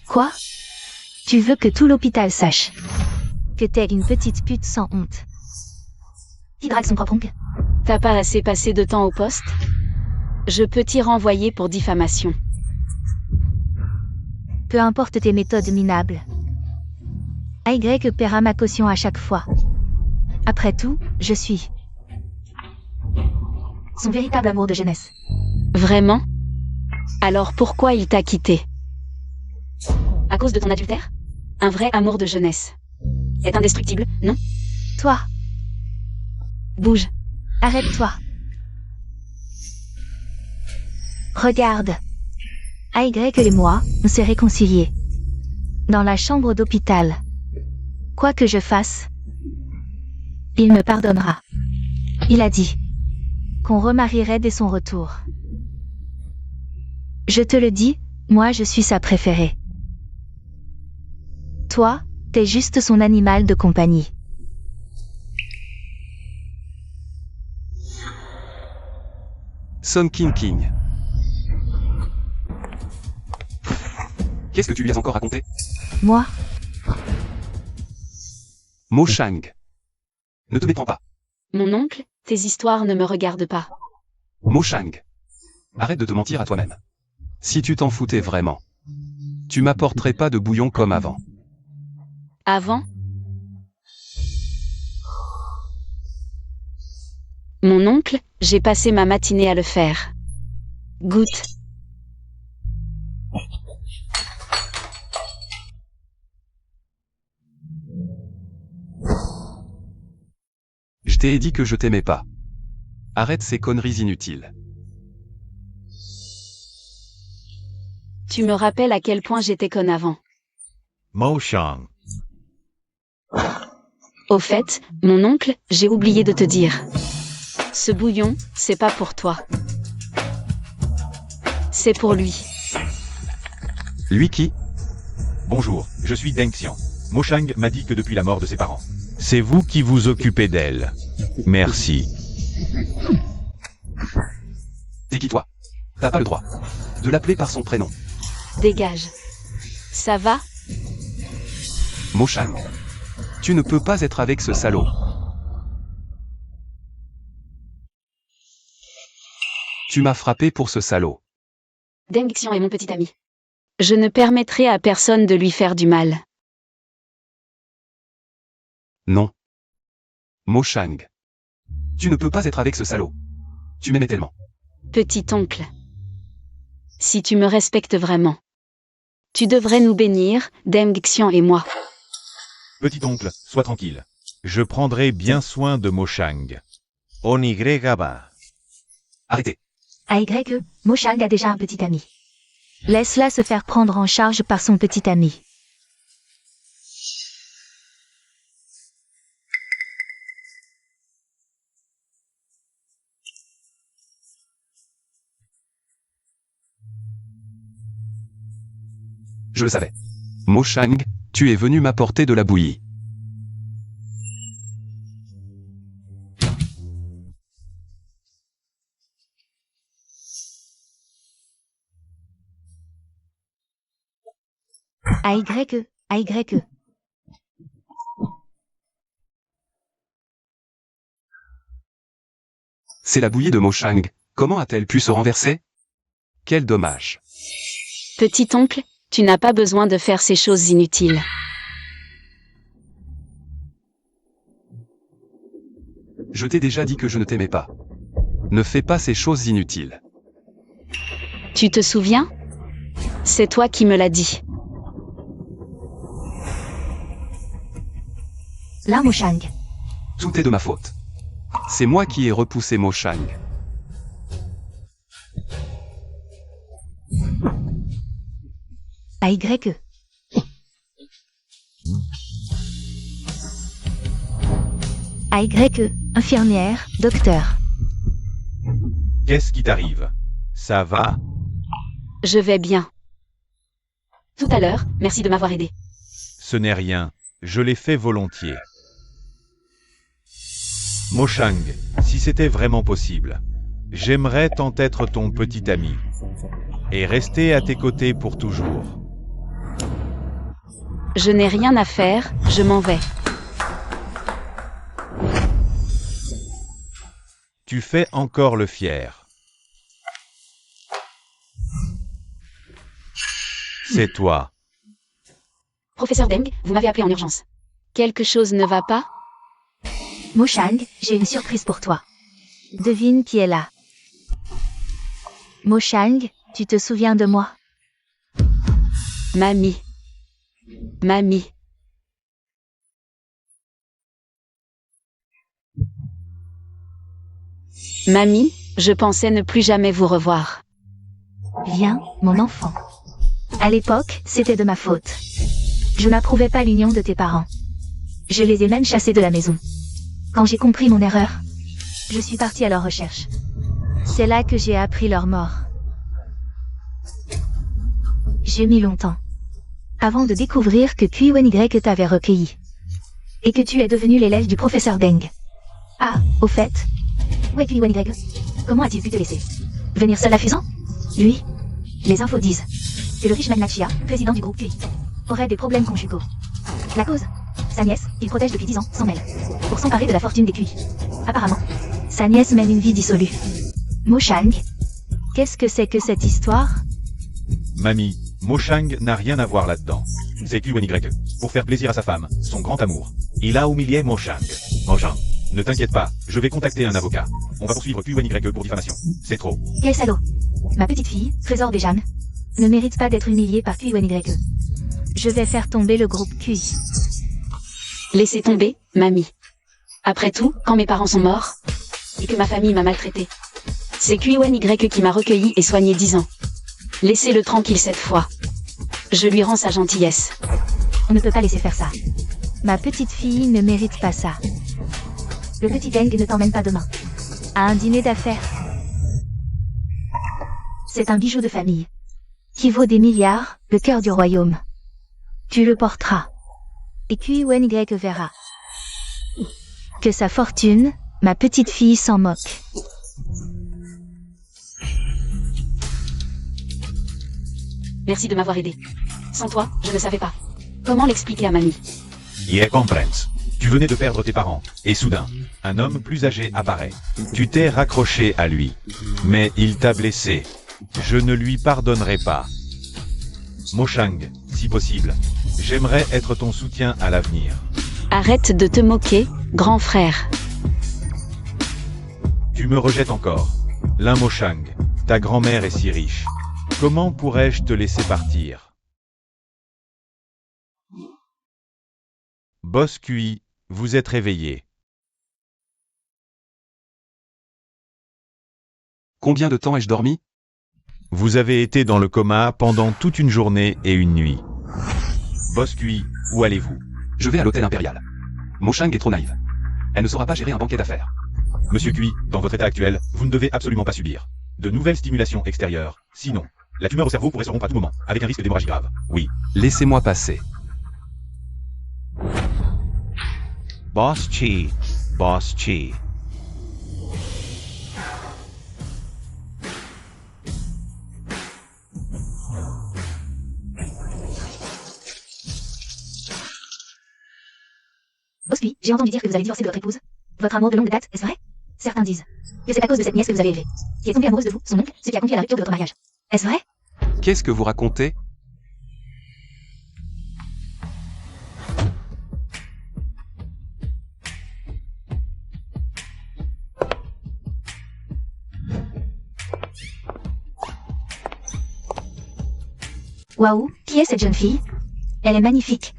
Quoi? Tu veux que tout l'hôpital sache que t'es une petite pute sans honte qui drague son propre oncle? T'as pas assez passé de temps au poste? Je peux t'y renvoyer pour diffamation. Peu importe tes méthodes minables. YE paiera ma caution à chaque fois. Après tout, je suis son véritable amour de jeunesse. Vraiment? Alors pourquoi il t'a quitté? À cause de ton adultère? Un vrai amour de jeunesse. Est indestructible, non? Toi, Bouge. arrête-toi. Regarde. YE et moi, on s'est réconciliés. Dans la chambre d'hôpital. Quoi que je fasse, il me pardonnera. Il a dit qu'on remarierait dès son retour. Je te le dis, moi je suis sa préférée. Toi, t'es juste son animal de compagnie. Son King. Qu'est-ce que tu lui as encore raconté? Moi, Moshang. Ne te méprends pas. Mon oncle, tes histoires ne me regardent pas. Moshang. Arrête de te mentir à toi-même. Si tu t'en foutais vraiment, tu m'apporterais pas de bouillon comme avant. Avant? Mon oncle, j'ai passé ma matinée à le faire. Goûte. Je t'ai dit que je t'aimais pas. Arrête ces conneries inutiles. Tu me rappelles à quel point j'étais conne avant. Moshang. Au fait, mon oncle, j'ai oublié de te dire. Ce bouillon, c'est pas pour toi. C'est pour lui. Lui qui? Bonjour, je suis Deng Xian. Moshang m'a dit que depuis la mort de ses parents, c'est vous qui vous occupez d'elle. Merci. T'es qui toi? T'as pas le droit de l'appeler par son prénom. Dégage. Ça va? Moshang. Tu ne peux pas être avec ce salaud. Tu m'as frappé pour ce salaud. Deng Xian est mon petit ami. Je ne permettrai à personne de lui faire du mal. Non. Moshang. Tu ne peux pas être avec ce salaud. Tu m'aimais tellement. Petit oncle. Si tu me respectes vraiment, tu devrais nous bénir, Deng Xian et moi. Petit oncle, sois tranquille. Je prendrai bien soin de Moshang. Onigregaba. Arrêtez. AYE, Moshang a déjà un petit ami. Laisse-la se faire prendre en charge par son petit ami. Je le savais. Moshang, tu es venu m'apporter de la bouillie. AYE. C'est la bouillie de Moshang. Comment a-t-elle pu se renverser? Quel dommage. Petit oncle, tu n'as pas besoin de faire ces choses inutiles. Je t'ai déjà dit que je ne t'aimais pas. Ne fais pas ces choses inutiles. Tu te souviens? C'est toi qui me l'as dit. Là, Moshang. Tout est de ma faute. C'est moi qui ai repoussé Moshang. AYE. AYE, infirmière, docteur. Qu'est-ce qui t'arrive? Ça va? Je vais bien. Tout à l'heure, merci de m'avoir aidé. Ce n'est rien. Je l'ai fait volontiers. Moshang, si c'était vraiment possible, j'aimerais tant être ton petit ami et rester à tes côtés pour toujours. Je n'ai rien à faire, je m'en vais. Tu fais encore le fier. C'est toi. Professeur Deng, vous m'avez appelé en urgence. Quelque chose ne va pas? Moshang, j'ai une surprise pour toi. Devine qui est là. Moshang, tu te souviens de moi? Mamie. Mamie. Mamie, je pensais ne plus jamais vous revoir. Viens, mon enfant. À l'époque, c'était de ma faute. Je n'approuvais pas l'union de tes parents. Je les ai même chassés de la maison. Quand j'ai compris mon erreur, je suis partie à leur recherche. C'est là que j'ai appris leur mort. J'ai mis longtemps avant de découvrir que QY t'avait recueilli. Et que tu es devenu l'élève du professeur Deng. Ah, au fait. Où est QY? Comment a-t-il pu te laisser venir seul à Fusan? Lui, les infos disent que le riche magnat Chia, président du groupe QI, aurait des problèmes conjugaux. La cause? Sa nièce, il protège depuis 10 ans, s'en mêle, pour s'emparer de la fortune des QI. Apparemment, sa nièce mène une vie dissolue. Moshang, qu'est-ce que c'est que cette histoire? Mamie, Moshang n'a rien à voir là-dedans. C'est QY, pour faire plaisir à sa femme, son grand amour. Il a humilié Moshang. Moshang, ne t'inquiète pas, je vais contacter un avocat. On va poursuivre QY pour diffamation. C'est trop. Quel salaud! Ma petite fille, Trésor des Jeannes, ne mérite pas d'être humiliée par QY. Je vais faire tomber le groupe QI. Laissez tomber, mamie. Après tout, quand mes parents sont morts, et que ma famille m'a maltraité, c'est QY qui m'a recueilli et soigné 10 ans. Laissez-le tranquille cette fois. Je lui rends sa gentillesse. On ne peut pas laisser faire ça. Ma petite fille ne mérite pas ça. Le petit Deng ne t'emmène pas demain à un dîner d'affaires. C'est un bijou de famille qui vaut des milliards, le cœur du royaume. Tu le porteras. Et QY verra que sa fortune, ma petite fille s'en moque. Merci de m'avoir aidé. Sans toi, je ne savais pas. Comment l'expliquer à mamie? Yeah, comprends. Tu venais de perdre tes parents, et soudain, un homme plus âgé apparaît. Tu t'es raccroché à lui, mais il t'a blessé. Je ne lui pardonnerai pas. Moshang, si possible, j'aimerais être ton soutien à l'avenir. Arrête de te moquer, grand frère. Tu me rejettes encore. Lin Moshang, ta grand-mère est si riche. Comment pourrais-je te laisser partir? Boss QI, vous êtes réveillé. Combien de temps ai-je dormi? Vous avez été dans le coma pendant toute une journée et une nuit. Boss QI, où allez-vous? Je vais à l'hôtel impérial. Mo Shang est trop naïve. Elle ne saura pas gérer un banquet d'affaires. Monsieur QI, dans votre état actuel, vous ne devez absolument pas subir de nouvelles stimulations extérieures. Sinon, la tumeur au cerveau pourrait se rompre à tout moment, avec un risque d'hémorragie grave. Oui. Laissez-moi passer. Boss Chi. Boss Chi. Boss Kui, j'ai entendu dire que vous avez divorcé de votre épouse. Votre amour de longue date, est-ce vrai? Certains disent que c'est à cause de cette nièce que vous avez élevée, qui est tombée amoureuse de vous, son oncle, ce qui a conduit à la rupture de votre mariage. Est-ce vrai? Qu'est-ce que vous racontez? Waouh, qui est cette jeune fille? Elle est magnifique.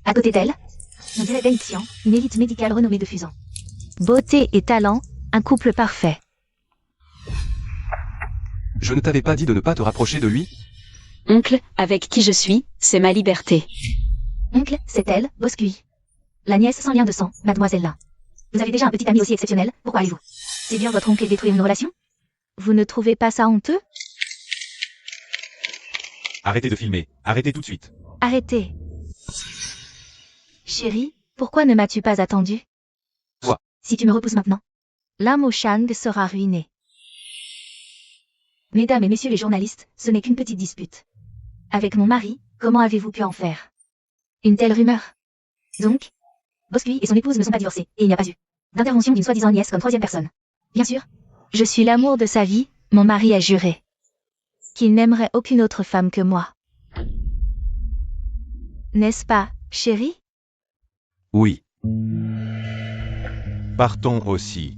À côté d'elle, on dirait Deng Xian, une élite médicale renommée de Fusan. Beauté et talent, un couple parfait. Je ne t'avais pas dit de ne pas te rapprocher de lui? Oncle, avec qui je suis, c'est ma liberté. Oncle, c'est elle, Boss Kui. La nièce sans lien de sang, mademoiselle Lin. Vous avez déjà un petit ami aussi exceptionnel, pourquoi allez-vous? C'est bien votre oncle et détruire une relation? Vous ne trouvez pas ça honteux? Arrêtez de filmer, arrêtez tout de suite. Arrêtez. Chérie, pourquoi ne m'as-tu pas attendu? Quoi? Si tu me repousses maintenant, Mo Shang sera ruiné. Mesdames et messieurs les journalistes, ce n'est qu'une petite dispute. Avec mon mari, comment avez-vous pu en faire une telle rumeur? Donc, Boss Kui et son épouse ne sont pas divorcés, et il n'y a pas eu d'intervention d'une soi-disant nièce comme troisième personne. Bien sûr, je suis l'amour de sa vie, mon mari a juré qu'il n'aimerait aucune autre femme que moi. N'est-ce pas, chérie? Oui. Partons aussi.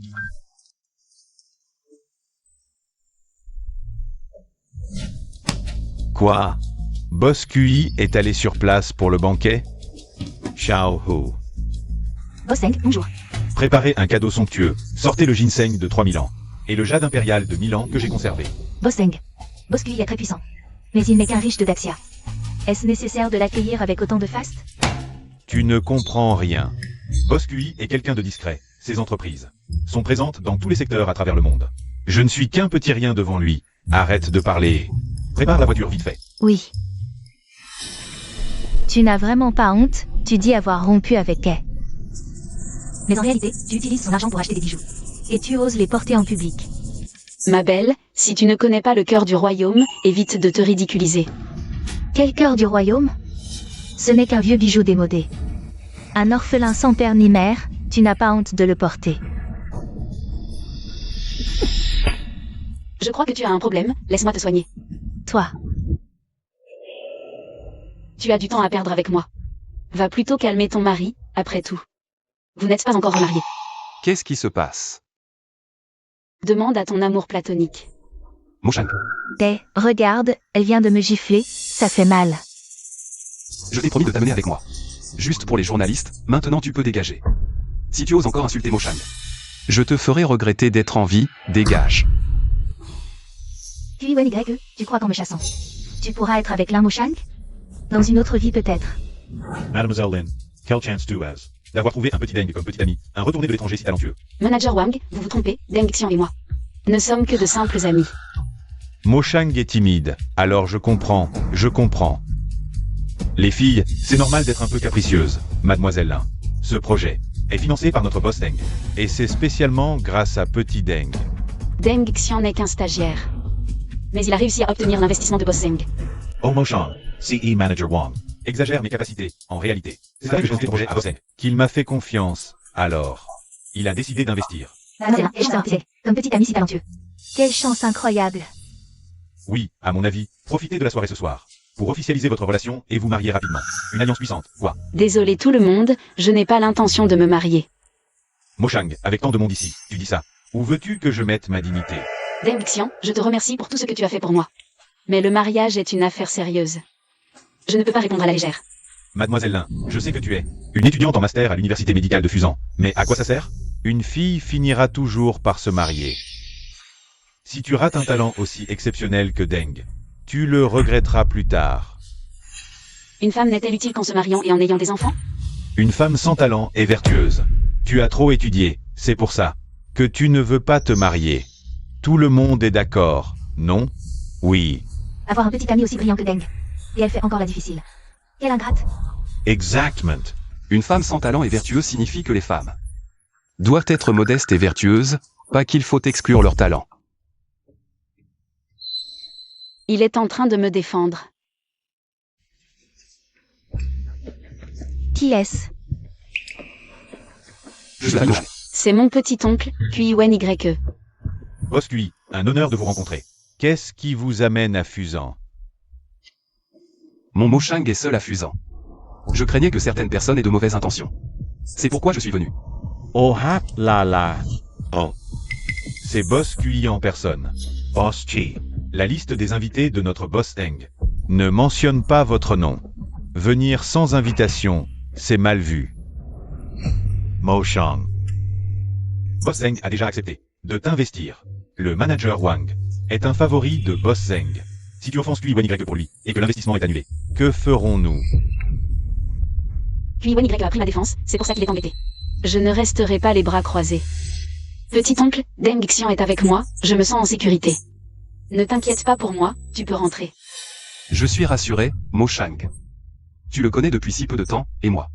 Quoi? Boss QI est allé sur place pour le banquet? Xiao Hu. Boss Seng, bonjour. Préparez un cadeau somptueux. Sortez le ginseng de 3000 ans. Et le jade impérial de 1000 ans que j'ai conservé. Boss Seng. Boss Kui est très puissant. Mais il n'est qu'un riche de Daxia. Est-ce nécessaire de l'accueillir avec autant de faste? Tu ne comprends rien. Boss QI est quelqu'un de discret. Ses entreprises sont présentes dans tous les secteurs à travers le monde. Je ne suis qu'un petit rien devant lui. Arrête de parler. Prépare la voiture vite fait. Oui. Tu n'as vraiment pas honte, tu dis avoir rompu avec elle. Mais en réalité, tu utilises son argent pour acheter des bijoux. Et tu oses les porter en public. Ma belle, si tu ne connais pas le cœur du royaume, évite de te ridiculiser. Quel cœur du royaume? Ce n'est qu'un vieux bijou démodé. Un orphelin sans père ni mère, tu n'as pas honte de le porter. Je crois que tu as un problème, laisse-moi te soigner. Toi, Tu as du temps à perdre avec moi. Va plutôt calmer ton mari, après tout. Vous n'êtes pas encore remariés. Qu'est-ce qui se passe? Demande à ton amour platonique. Mo Shang, regarde, elle vient de me gifler, ça fait mal. je t'ai promis de t'amener avec moi. Juste pour les journalistes, maintenant tu peux dégager. Si tu oses encore insulter Mo Shang, je te ferai regretter d'être en vie, dégage. QYE, tu crois qu'en me chassant, tu pourras être avec Mo Shang? Dans une autre vie peut-être. Mademoiselle Lin, quelle chance tu as d'avoir trouvé un petit Deng comme petit ami, un retourné de l'étranger si talentueux. Manager Wang, vous vous trompez, Deng Xian et moi ne sommes que de simples amis. Mo Shang est timide, alors je comprends. Les filles, c'est normal d'être un peu capricieuses, Mademoiselle Lin. Ce projet est financé par notre boss Deng. Et c'est spécialement grâce à Petit Deng. Deng Xian n'est qu'un stagiaire. Mais il a réussi à obtenir l'investissement de Boss Zeng. Oh Mo Shang, CE Manager Wang, exagère mes capacités, en réalité. C'est ça que j'ai lancé le projet à Boss Deng. Qu'il m'a fait confiance, alors. Il a décidé d'investir. Comme petit ami si talentueux. Quelle chance incroyable. Oui, à mon avis, profitez de la soirée ce soir. Pour officialiser votre relation et vous marier rapidement. Une alliance puissante, quoi. Désolé tout le monde, je n'ai pas l'intention de me marier. Mo Shang, avec tant de monde ici, tu dis ça. Où veux-tu que je mette ma dignité? Deng Xian, je te remercie pour tout ce que tu as fait pour moi. Mais le mariage est une affaire sérieuse. Je ne peux pas répondre à la légère. Mademoiselle Lin, je sais que tu es une étudiante en master à l'université médicale de Fusan. Mais à quoi ça sert? Une fille finira toujours par se marier. Si tu rates un talent aussi exceptionnel que Deng, tu le regretteras plus tard. Une femme n'est-elle utile qu'en se mariant et en ayant des enfants? Une femme sans talent est vertueuse. Tu as trop étudié, c'est pour ça que tu ne veux pas te marier. Tout le monde est d'accord, non? Oui. Avoir un petit ami aussi brillant que Deng. Et elle fait encore la difficile. Quelle ingrate. Exactement. Une femme sans talent et vertueuse signifie que les femmes doivent être modestes et vertueuses, pas qu'il faut exclure leur talent. Il est en train de me défendre. Qui est-ce? Je suis la gauche. C'est mon petit-oncle, QIWEN-YE. Boss QI, un honneur de vous rencontrer. Qu'est-ce qui vous amène à Fusan? Mon Moshang est seul à Fusan. Je craignais que certaines personnes aient de mauvaises intentions. C'est pourquoi je suis venu. Oh ha la la. Oh, C'est Boss QI en personne. Boss Chi. La liste des invités de notre boss Deng ne mentionne pas votre nom. Venir sans invitation, c'est mal vu. Mo Shang. Boss Zeng a déjà accepté de t'investir. Le manager Wang est un favori de Boss Zeng. Si tu offenses QIWEN-YE pour lui et que l'investissement est annulé, que ferons-nous? QIWEN-YE a pris ma défense, c'est pour ça qu'il est embêté. Je ne resterai pas les bras croisés. Petit-oncle, Deng Xian est avec moi, je me sens en sécurité. Ne t'inquiète pas pour moi, tu peux rentrer. Je suis rassuré, Moshang. Tu le connais depuis si peu de temps, et moi.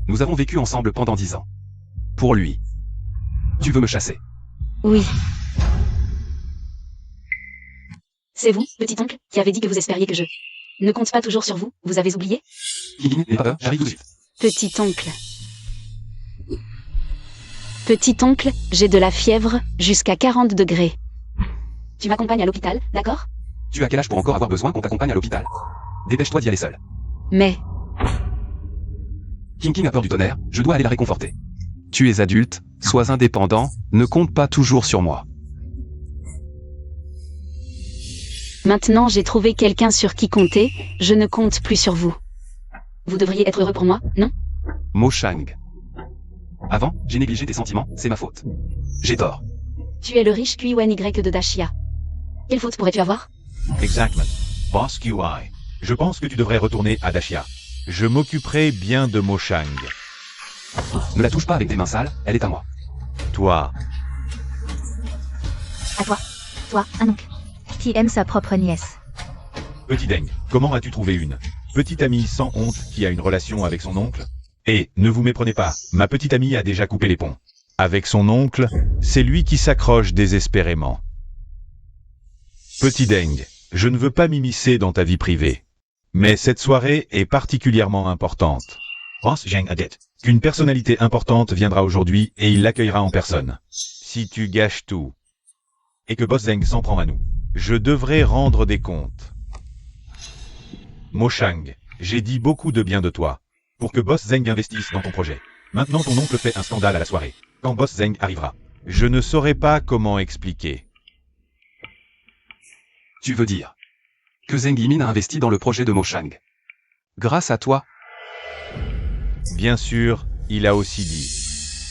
Nous avons vécu ensemble pendant 10 ans. Pour lui. Tu veux me chasser? Oui. C'est vous, petit-oncle, qui avez dit que vous espériez que je ne compte pas toujours sur vous, vous avez oublié? N'aie pas peur, j'arrive tout de suite. Petit-oncle. Petit-oncle, j'ai de la fièvre, jusqu'à 40 degrés. Tu m'accompagnes à l'hôpital, d'accord? Tu as quel âge pour encore avoir besoin qu'on t'accompagne à l'hôpital? Dépêche-toi d'y aller seul. Mais, King a peur du tonnerre, je dois aller la réconforter. Tu es adulte, sois indépendant, ne compte pas toujours sur moi. maintenant j'ai trouvé quelqu'un sur qui compter, je ne compte plus sur vous. Vous devriez être heureux pour moi, non? Moshang. Avant, j'ai négligé tes sentiments, c'est ma faute. J'ai tort. Tu es le riche QIWEN-YE de Dashia. Quelle faute pourrais-tu avoir? Exactement. Boss QI. Je pense que tu devrais retourner à Dashia. Je m'occuperai bien de Moshang. Ne la touche pas avec des mains sales, elle est à moi. Toi, À toi. Toi, un oncle. Qui aime sa propre nièce. petit Deng, comment as-tu trouvé une petite amie sans honte qui a une relation avec son oncle? Et, ne vous méprenez pas, ma petite amie a déjà coupé les ponts. Avec son oncle, c'est lui qui s'accroche désespérément. Petit Deng, je ne veux pas m'immiscer dans ta vie privée. Mais cette soirée est particulièrement importante. Pense Zheng a dit qu'une personnalité importante viendra aujourd'hui et il l'accueillera en personne. Si tu gâches tout, et que Boss Zeng s'en prend à nous, je devrais rendre des comptes. Moshang, j'ai dit beaucoup de bien de toi, pour que Boss Zeng investisse dans ton projet. Maintenant ton oncle fait un scandale à la soirée. Quand Boss Zeng arrivera, je ne saurais pas comment expliquer. Tu veux dire que Zeng Yimin a investi dans le projet de Moshang. Grâce à toi, Bien sûr, il a aussi dit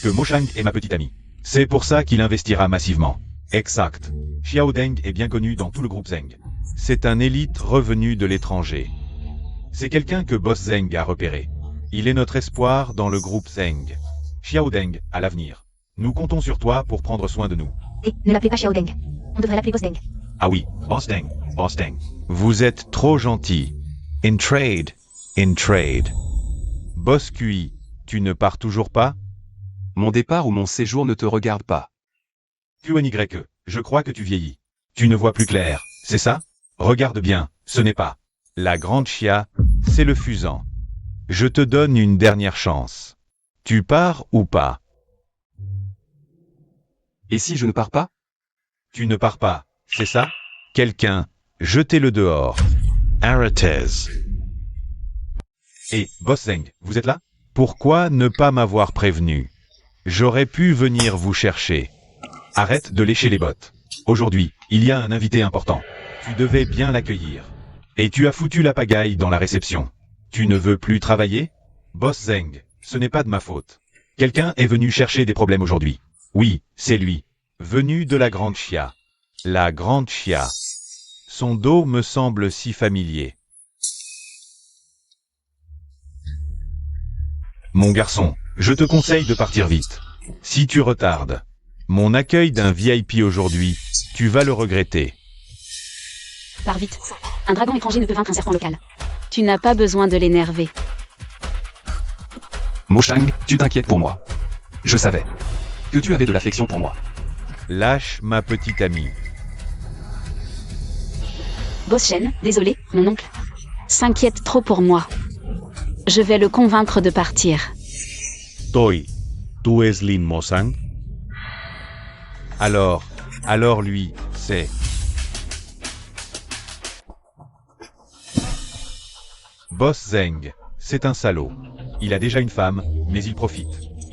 que Moshang est ma petite amie. C'est pour ça qu'il investira massivement. Exact. Xiao Deng est bien connu dans tout le groupe Zeng. C'est un élite revenu de l'étranger. C'est quelqu'un que Boss Zeng a repéré. Il est notre espoir dans le groupe Zeng. Xiao Deng, à l'avenir. Nous comptons sur toi pour prendre soin de nous. Et ne l'appelez pas Xiao Deng. On devrait l'appeler Boss Deng. Ah oui, Boss Deng, Boss Deng. Vous êtes trop gentil. In trade. Boss QI, tu ne pars toujours pas? mon départ ou mon séjour ne te regarde pas. QNYE, je crois que tu vieillis. Tu ne vois plus clair, c'est ça? Regarde bien, ce n'est pas la grande chia, c'est le Fusan. Je te donne une dernière chance. Tu pars ou pas? Et si je ne pars pas? Tu ne pars pas, c'est ça? Quelqu'un, jetez-le dehors. Aratez. Et, Boss Zeng, vous êtes là? Pourquoi ne pas m'avoir prévenu? J'aurais pu venir vous chercher. Arrête de lécher les bottes. Aujourd'hui, il y a un invité important. Tu devais bien l'accueillir. Et tu as foutu la pagaille dans la réception. Tu ne veux plus travailler? Boss Zeng, ce n'est pas de ma faute. Quelqu'un est venu chercher des problèmes aujourd'hui. Oui, c'est lui. Venu de la grande chia. La grande Chia. Son dos me semble si familier. Mon garçon, je te conseille de partir vite. Si tu retardes mon accueil d'un VIP aujourd'hui, tu vas le regretter. Pars vite. Un dragon étranger ne peut vaincre un serpent local. Tu n'as pas besoin de l'énerver. Moshang, tu t'inquiètes pour moi. Je savais que tu avais de l'affection pour moi. Lâche ma petite amie. Boss Shen, désolé, mon oncle, s'inquiète trop pour moi. Je vais le convaincre de partir. Toi, tu es Lin Mosang? Alors lui, c'est... Boss Zeng, c'est un salaud. Il a déjà une femme, mais il profite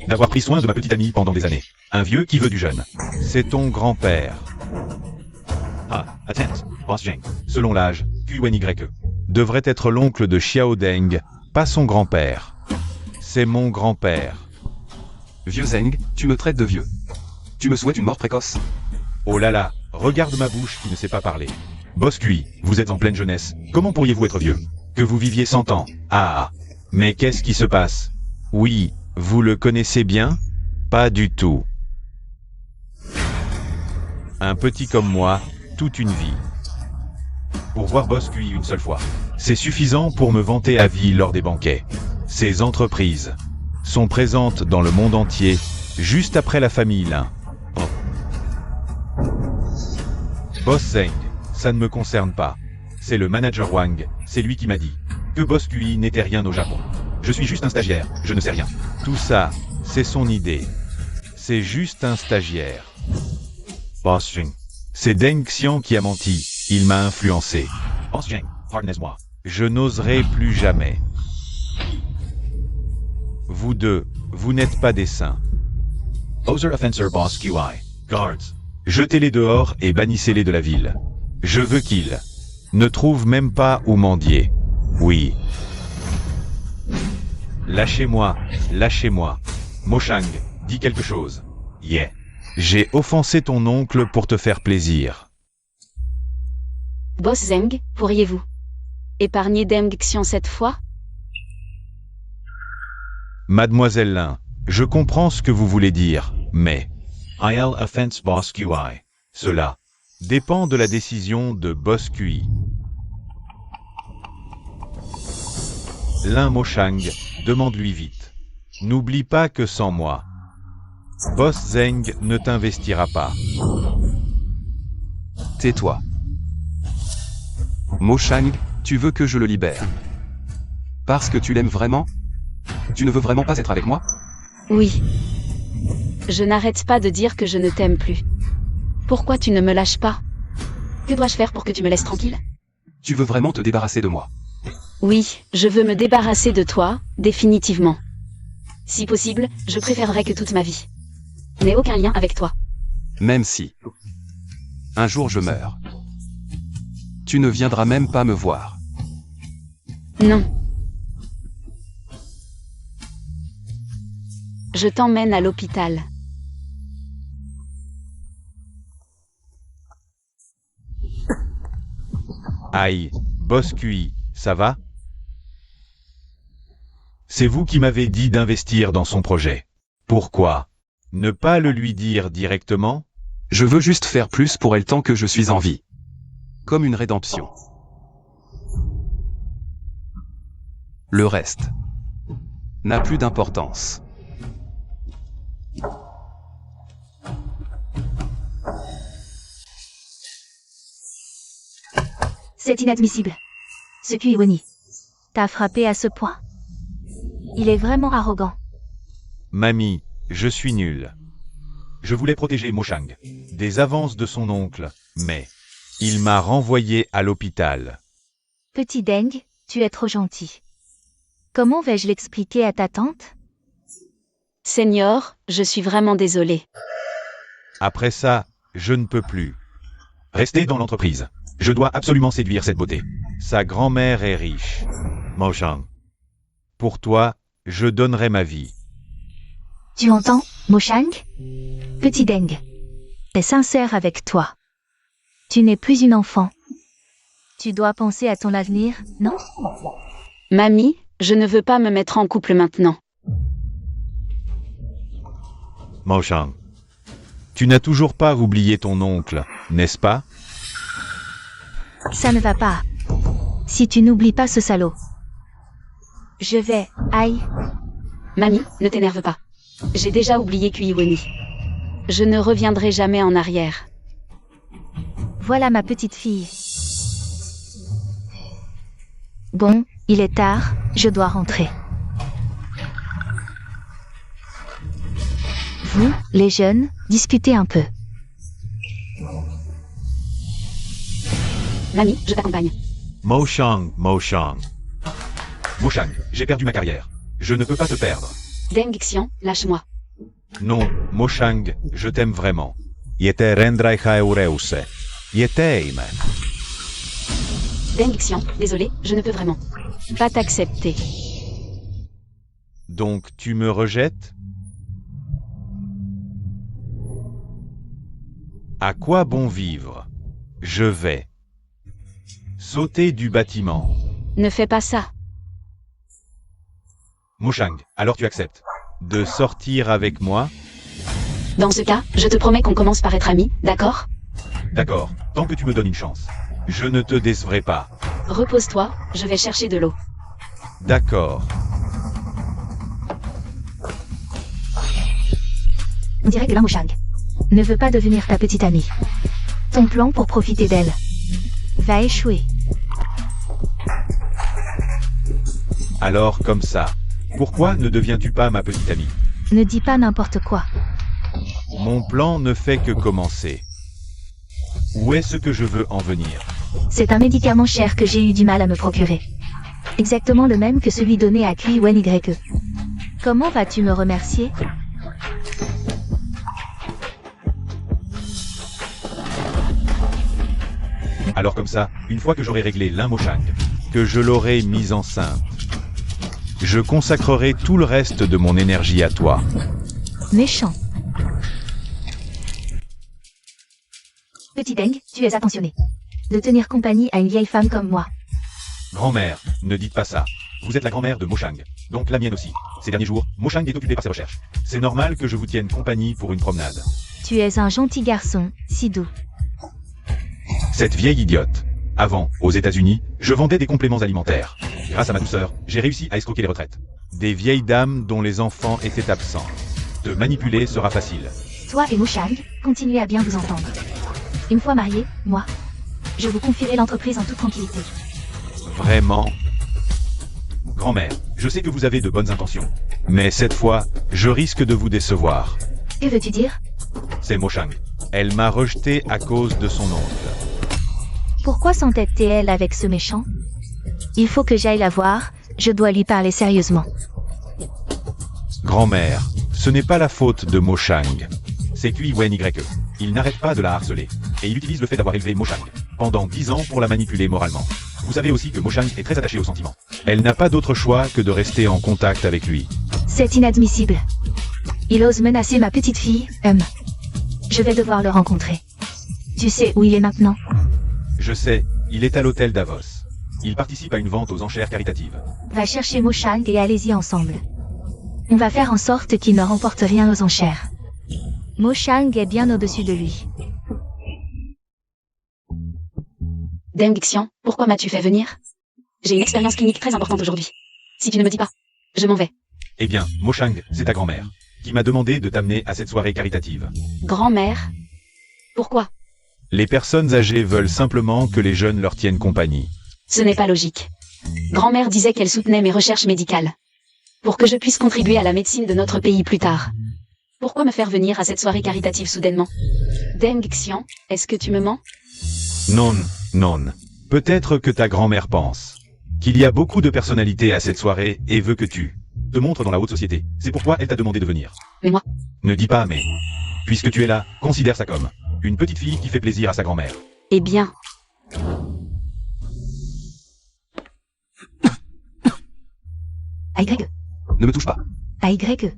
d'avoir pris soin de ma petite amie pendant des années. Un vieux qui veut du jeune. C'est ton grand-père. Ah, attends, Boss Zeng. Selon l'âge, QNYE devrait être l'oncle de Xiao Deng, pas son grand-père. C'est mon grand-père. Vieux Zeng, tu me traites de vieux. Tu me souhaites une mort précoce? Oh là là, regarde ma bouche qui ne sait pas parler. Boss Cui, vous êtes en pleine jeunesse. Comment pourriez-vous être vieux? Que vous viviez 100 ans. Ah. Mais qu'est-ce qui se passe? Oui, vous le connaissez bien? Pas du tout. Un petit comme moi, toute une vie. Pour voir Boss Cui une seule fois, c'est suffisant pour me vanter à vie lors des banquets. Ces entreprises sont présentes dans le monde entier, juste après la famille Lin. Boss Zeng, ça ne me concerne pas. C'est le manager Wang, c'est lui qui m'a dit que Boss Cui n'était rien au Japon. Je suis juste un stagiaire, je ne sais rien. Tout ça, c'est son idée. C'est juste un stagiaire. Boss Zeng. C'est Deng Xian qui a menti, il m'a influencé. Boss Zeng, pardonnez-moi. Je n'oserai plus jamais. Vous deux, vous n'êtes pas des saints. Other offenser Boss Qi. Guards. Jetez-les dehors et bannissez-les de la ville. Je veux qu'ils ne trouvent même pas où mendier. Oui. Lâchez-moi, lâchez-moi. Moshang, dis quelque chose. Yeah. J'ai offensé ton oncle pour te faire plaisir. Boss Zeng, pourriez-vous épargner Deng Xian cette fois? Mademoiselle Lin, je comprends ce que vous voulez dire, mais... I'll offense Boss Qi. Cela dépend de la décision de Boss Cui. Lin Moshang, demande-lui vite. N'oublie pas que sans moi, Boss Zeng ne t'investira pas. Tais-toi. Moshang, tu veux que je le libère? Parce que tu l'aimes vraiment? Tu ne veux vraiment pas être avec moi? Oui. Je n'arrête pas de dire que je ne t'aime plus. Pourquoi tu ne me lâches pas? Que dois-je faire pour que tu me laisses tranquille? Tu veux vraiment te débarrasser de moi? Oui, je veux me débarrasser de toi, définitivement. Si possible, je préférerais que toute ma vie n'ait aucun lien avec toi. Même si un jour je meurs, tu ne viendras même pas me voir. Non. Je t'emmène à l'hôpital. Aïe, Boss Cui, ça va? C'est vous qui m'avez dit d'investir dans son projet. Pourquoi ne pas le lui dire directement? Je veux juste faire plus pour elle tant que je suis en vie. Comme une rédemption. Le reste n'a plus d'importance. C'est inadmissible. Ce Kuiwani t'a frappé à ce point. Il est vraiment arrogant. Mamie, je suis nul. Je voulais protéger Moshang des avances de son oncle, mais il m'a renvoyé à l'hôpital. Petit Deng, tu es trop gentil. Comment vais-je l'expliquer à ta tante? Seigneur, je suis vraiment désolée. Après ça, je ne peux plus. Restez dans l'entreprise. Je dois absolument séduire cette beauté. Sa grand-mère est riche. Moshang. Pour toi, je donnerai ma vie. Tu entends, Moshang? Petit Deng est sincère avec toi. Tu n'es plus une enfant. Tu dois penser à ton avenir, non? Mamie, je ne veux pas me mettre en couple maintenant. Moshang. Tu n'as toujours pas oublié ton oncle, n'est-ce pas? Ça ne va pas. Si tu n'oublies pas ce salaud. Je vais, aïe. Mamie, ne t'énerve pas. J'ai déjà oublié Kuiwani. Je ne reviendrai jamais en arrière. Voilà ma petite fille. Bon, il est tard, je dois rentrer. Vous, les jeunes, discutez un peu. Mamie, je t'accompagne. Moshang. Moshang, j'ai perdu ma carrière. Je ne peux pas te perdre. Deng Xian, lâche-moi. Non, Moshang, je t'aime vraiment. Jete rendraiha eureuse. Jeteime. Deng Xian, désolé, je ne peux vraiment pas t'accepter. Donc tu me rejettes? À quoi bon vivre? Je vais sauter du bâtiment. Ne fais pas ça. Moshang, alors tu acceptes de sortir avec moi? Dans ce cas, je te promets qu'on commence par être amis, d'accord? D'accord, tant que tu me donnes une chance. Je ne te décevrai pas. Repose-toi, je vais chercher de l'eau. D'accord. On dirait que Moshang ne veut pas devenir ta petite amie. Ton plan pour profiter d'elle va échouer. Alors comme ça, pourquoi ne deviens-tu pas ma petite amie? Ne dis pas n'importe quoi. Mon plan ne fait que commencer. Où est-ce que je veux en venir? C'est un médicament cher que j'ai eu du mal à me procurer. Exactement le même que celui donné à Kuiwani. Comment vas-tu me remercier? Alors comme ça, une fois que j'aurai réglé l'un Moshang, que je l'aurai mise enceinte, je consacrerai tout le reste de mon énergie à toi. Méchant. Petit Deng, tu es attentionné. De tenir compagnie à une vieille femme comme moi. Grand-mère, ne dites pas ça. Vous êtes la grand-mère de Moshang, donc la mienne aussi. Ces derniers jours, Moshang est occupé par ses recherches. C'est normal que je vous tienne compagnie pour une promenade. Tu es un gentil garçon, si doux. Cette vieille idiote. Avant, aux États-Unis, je vendais des compléments alimentaires. Grâce à ma douceur, j'ai réussi à escroquer les retraites. Des vieilles dames dont les enfants étaient absents. Te manipuler sera facile. Toi et Moshang, continuez à bien vous entendre. Une fois mariés, moi, je vous confierai l'entreprise en toute tranquillité. Vraiment? Grand-mère, je sais que vous avez de bonnes intentions. Mais cette fois, je risque de vous décevoir. Que veux-tu dire? C'est Moshang. Elle m'a rejeté à cause de son oncle. Pourquoi s'entête-t-elle avec ce méchant? Il faut que j'aille la voir, je dois lui parler sérieusement. Grand-mère, ce n'est pas la faute de Moshang. C'est Kuiwani. Il n'arrête pas de la harceler. Et il utilise le fait d'avoir élevé Moshang pendant 10 ans pour la manipuler moralement. Vous savez aussi que Moshang est très attachée aux sentiments. Elle n'a pas d'autre choix que de rester en contact avec lui. C'est inadmissible. Il ose menacer ma petite fille, Je vais devoir le rencontrer. Tu sais où il est maintenant? Je sais, il est à l'hôtel Davos. Il participe à une vente aux enchères caritatives. Va chercher Moshang et allez-y ensemble. On va faire en sorte qu'il ne remporte rien aux enchères. Moshang est bien au-dessus de lui. Deng Xian, pourquoi m'as-tu fait venir? J'ai une expérience clinique très importante aujourd'hui. Si tu ne me dis pas, je m'en vais. Eh bien, Moshang, c'est ta grand-mère, qui m'a demandé de t'amener à cette soirée caritative. Grand-mère? Pourquoi? Les personnes âgées veulent simplement que les jeunes leur tiennent compagnie. Ce n'est pas logique. Grand-mère disait qu'elle soutenait mes recherches médicales. Pour que je puisse contribuer à la médecine de notre pays plus tard. Pourquoi me faire venir à cette soirée caritative soudainement? Deng Xian, est-ce que tu me mens? Non, non. Peut-être que ta grand-mère pense qu'il y a beaucoup de personnalités à cette soirée et veut que tu te montres dans la haute société. C'est pourquoi elle t'a demandé de venir. Mais moi? Ne dis pas mais. Puisque tu es là, considère ça comme une petite fille qui fait plaisir à sa grand-mère. Eh bien. Y. Ne me touche pas. Y.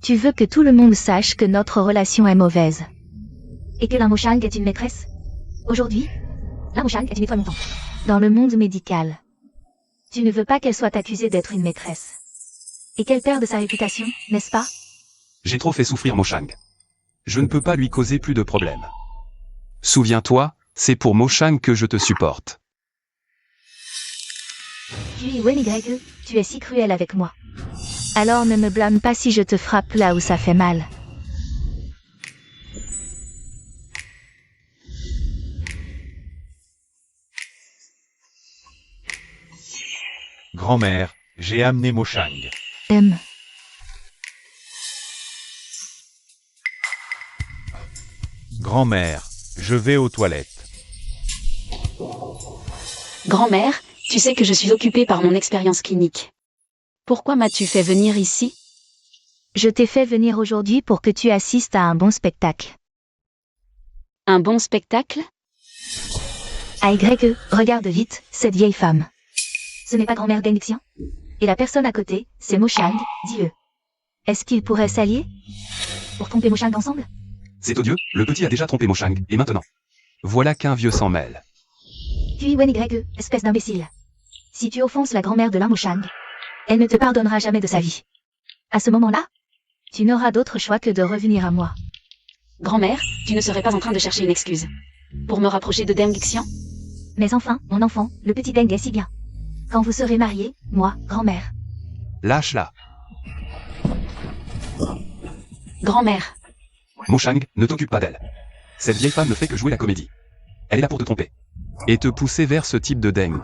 Tu veux que tout le monde sache que notre relation est mauvaise. Et que la Moshang est une maîtresse? Aujourd'hui, la Moshang est une étoile montante. Dans le monde médical, tu ne veux pas qu'elle soit accusée d'être une maîtresse. Et qu'elle perde sa réputation, n'est-ce pas? J'ai trop fait souffrir Moshang. Je ne peux pas lui causer plus de problèmes. Souviens-toi, c'est pour Moshang que je te supporte. Puis Wenigregue, tu es si cruel avec moi. Alors ne me blâme pas si je te frappe là où ça fait mal. Grand-mère, j'ai amené Moshang. Grand-mère, je vais aux toilettes. Grand-mère, tu sais que je suis occupée par mon expérience clinique. Pourquoi m'as-tu fait venir ici? Je t'ai fait venir aujourd'hui pour que tu assistes à un bon spectacle. Un bon spectacle? Greg, regarde vite, cette vieille femme. Ce n'est pas grand-mère Dengxian? Et la personne à côté, c'est Moshang, dis-le. Est-ce qu'ils pourraient s'allier? Pour tromper Moshang ensemble? C'est odieux, le petit a déjà trompé Moshang, et maintenant? Voilà qu'un vieux s'en mêle. Puis Wenigregue, espèce d'imbécile. Si tu offenses la grand-mère de la Moshang, elle ne te pardonnera jamais de sa vie. À ce moment-là, tu n'auras d'autre choix que de revenir à moi. Grand-mère, tu ne serais pas en train de chercher une excuse pour me rapprocher de Deng Xian? Mais enfin, mon enfant, le petit Deng est si bien. Quand vous serez mariés, moi, grand-mère. Lâche-la. Grand-mère. Moshang, ne t'occupe pas d'elle. Cette vieille femme ne fait que jouer la comédie. Elle est là pour te tromper. Et te pousser vers ce type de Deng.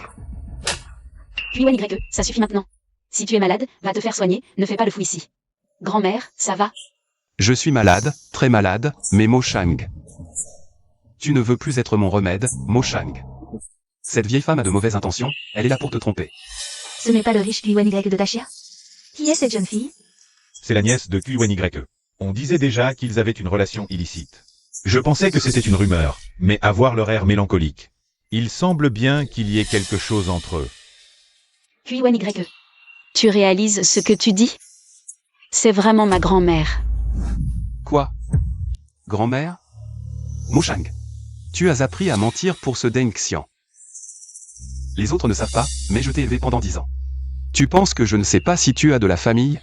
Puis Wenigregue, ça suffit maintenant. Si tu es malade, va te faire soigner, ne fais pas le fou ici. Grand-mère, ça va? Je suis malade, très malade, mais Moshang. Tu ne veux plus être mon remède, Moshang. Cette vieille femme a de mauvaises intentions, elle est là pour te tromper. Ce n'est pas le riche Wenigregue de Dachia? Qui est cette jeune fille? C'est la nièce de Wenigregue. On disait déjà qu'ils avaient une relation illicite. Je pensais que c'était une rumeur, mais à voir leur air mélancolique, il semble bien qu'il y ait quelque chose entre eux. Puis Wenigregue. Tu réalises ce que tu dis? C'est vraiment ma grand-mère. Quoi? Grand-mère? Moshang. Tu as appris à mentir pour ce Deng Xian. Les autres ne savent pas, mais je t'ai élevé pendant 10 ans. Tu penses que je ne sais pas si tu as de la famille?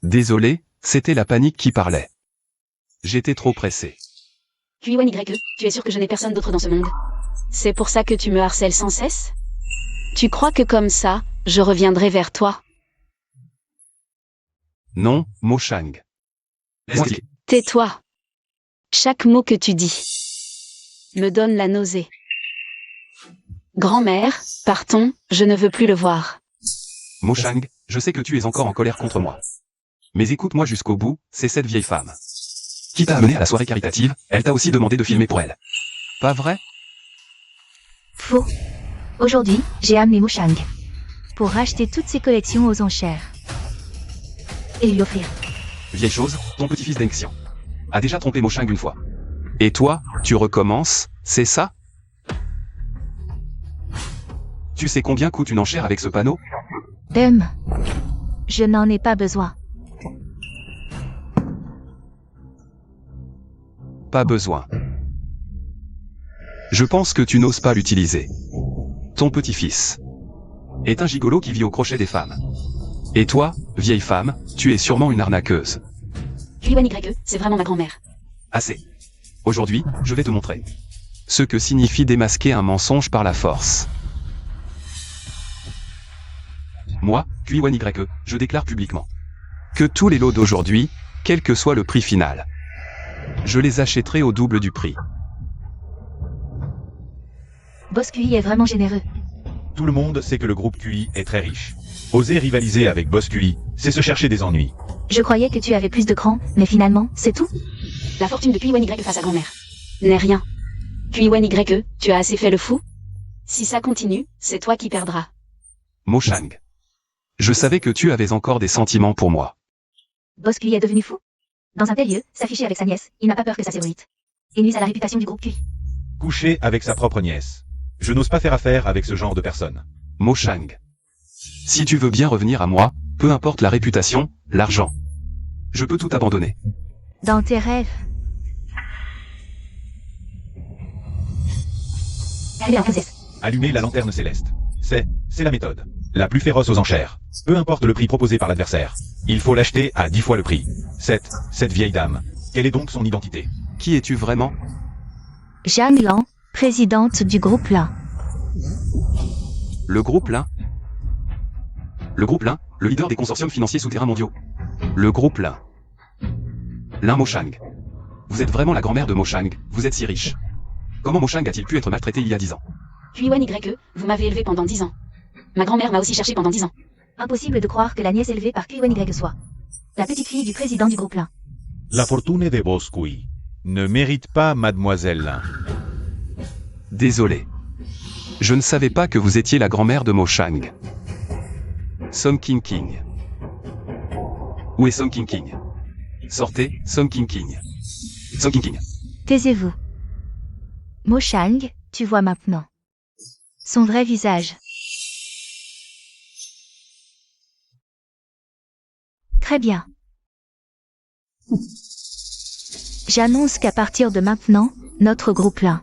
Désolé, c'était la panique qui parlait. J'étais trop pressé. Puis Wenigregue, tu es sûr que je n'ai personne d'autre dans ce monde? C'est pour ça que tu me harcèles sans cesse? Tu crois que comme ça, je reviendrai vers toi? Non, Moshang. Laisse-moi dire. Tais-toi. Chaque mot que tu dis me donne la nausée. Grand-mère, partons, je ne veux plus le voir. Moshang, je sais que tu es encore en colère contre moi. Mais écoute-moi jusqu'au bout, c'est cette vieille femme. Qui t'a amené à la soirée caritative, elle t'a aussi demandé de filmer pour elle. Pas vrai? Faux. Aujourd'hui, j'ai amené Moshang pour racheter toutes ses collections aux enchères. Et lui offrir. Vieille chose, ton petit-fils Deng Xian a déjà trompé Moshang une fois. Et toi, tu recommences, c'est ça? Tu sais combien coûte une enchère avec ce panneau? Je n'en ai pas besoin. Pas besoin. Je pense que tu n'oses pas l'utiliser. Ton petit-fils est un gigolo qui vit au crochet des femmes. Et toi, vieille femme, tu es sûrement une arnaqueuse. Puis Wenigregue, c'est vraiment ma grand-mère. Assez. Aujourd'hui, je vais te montrer ce que signifie démasquer un mensonge par la force. Moi, Wenigregue, je déclare publiquement que tous les lots d'aujourd'hui, quel que soit le prix final, je les achèterai au double du prix. Boss QI est vraiment généreux. Tout le monde sait que le groupe QI est très riche. Oser rivaliser avec Boss QI, c'est se chercher des ennuis. Je croyais que tu avais plus de cran, mais finalement, c'est tout? La fortune de Puis Wenigregue face à grand-mère n'est rien. Puis Wenigregue, tu as assez fait le fou? Si ça continue, c'est toi qui perdras. Moshang. Je savais que tu avais encore des sentiments pour moi. Boss QI est devenu fou? Dans un tel lieu, s'afficher avec sa nièce, il n'a pas peur que ça s'ébruite. Et nuise à la réputation du groupe QI. Coucher avec sa propre nièce. Je n'ose pas faire affaire avec ce genre de personne. Moshang. Si tu veux bien revenir à moi, peu importe la réputation, l'argent. Je peux tout abandonner. Dans tes rêves. Allez, en princesse. Allumez la lanterne céleste. C'est la méthode. La plus féroce aux enchères. Peu importe le prix proposé par l'adversaire. Il faut l'acheter à 10 fois le prix. Cette vieille dame. Quelle est donc son identité? Qui es-tu vraiment? Jeanne Lan, présidente du groupe Lin. Le groupe Lin? Le groupe Lin, le leader des consortiums financiers souterrains mondiaux. Le groupe Lin. Lin Moshang. Vous êtes vraiment la grand-mère de Moshang, vous êtes si riche. Comment Moshang a-t-il pu être maltraité il y a 10 ans? Kuiwan YE, vous m'avez élevé pendant 10 ans. Ma grand-mère m'a aussi cherché pendant 10 ans. Impossible de croire que la nièce élevée par Kuiwan YE soit la petite fille du président du groupe Lin. La fortune de vos qui ne mérite pas mademoiselle Lin. Désolé. Je ne savais pas que vous étiez la grand-mère de Moshang. Song King King. Où est Song King King? Sortez, Song King King. Song King King. Taisez-vous. Moshang, tu vois maintenant son vrai visage. Très bien. J'annonce qu'à partir de maintenant, notre groupe Lin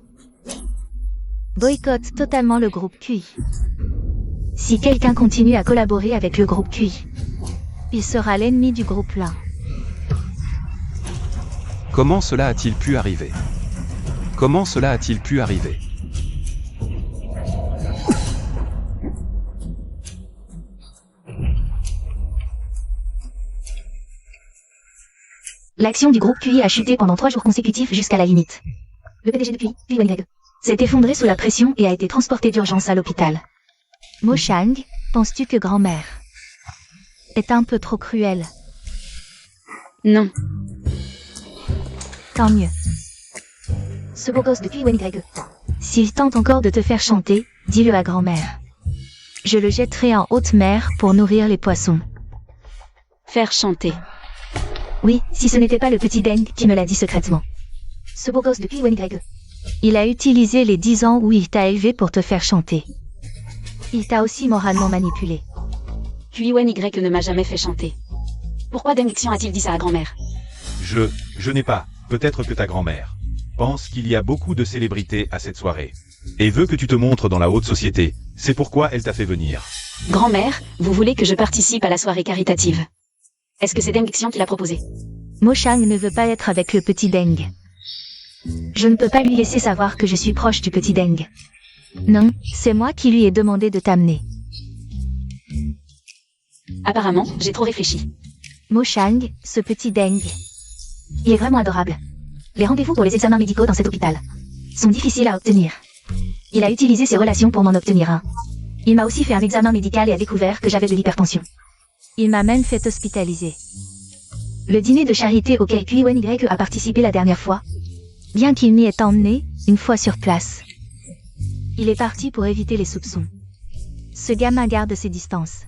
boycotte totalement le groupe QI. Si quelqu'un continue à collaborer avec le groupe QI, il sera l'ennemi du groupe Lin. Comment cela a-t-il pu arriver? Comment cela a-t-il pu arriver? L'action du groupe QI a chuté pendant 3 jours consécutifs jusqu'à la limite. Le PDG de QI, Kuiwan YE, s'est effondré sous la pression et a été transporté d'urgence à l'hôpital. Moshang, penses-tu que grand-mère est un peu trop cruelle? Non. Tant mieux. Ce beau gosse de Kuiwan YE. S'il tente encore de te faire chanter, dis-le à grand-mère. Je le jetterai en haute mer pour nourrir les poissons. Faire chanter. Oui, si ce n'était pas le petit Deng qui me l'a dit secrètement. Ce beau gosse de Kuiwan YE. Il a utilisé les 10 ans où il t'a élevé pour te faire chanter. Il t'a aussi moralement manipulé. Kuiwan YE ne m'a jamais fait chanter. Pourquoi Deng Xian a-t-il dit ça à grand-mère? Je n'ai pas. Peut-être que ta grand-mère pense qu'il y a beaucoup de célébrités à cette soirée. Et veut que tu te montres dans la haute société. C'est pourquoi elle t'a fait venir. Grand-mère, vous voulez que je participe à la soirée caritative? Est-ce que c'est Deng Xian qui l'a proposé? Moshang ne veut pas être avec le petit Deng. Je ne peux pas lui laisser savoir que je suis proche du petit Deng. Non, c'est moi qui lui ai demandé de t'amener. Apparemment, j'ai trop réfléchi. Moshang, ce petit Deng. Il est vraiment adorable. Les rendez-vous pour les examens médicaux dans cet hôpital sont difficiles à obtenir. Il a utilisé ses relations pour m'en obtenir un. Il m'a aussi fait un examen médical et a découvert que j'avais de l'hypertension. Il m'a même fait hospitaliser. Le dîner de charité auquel Kuiwan YE a participé la dernière fois, bien qu'il m'y ait emmené, une fois sur place, il est parti pour éviter les soupçons. Ce gamin garde ses distances.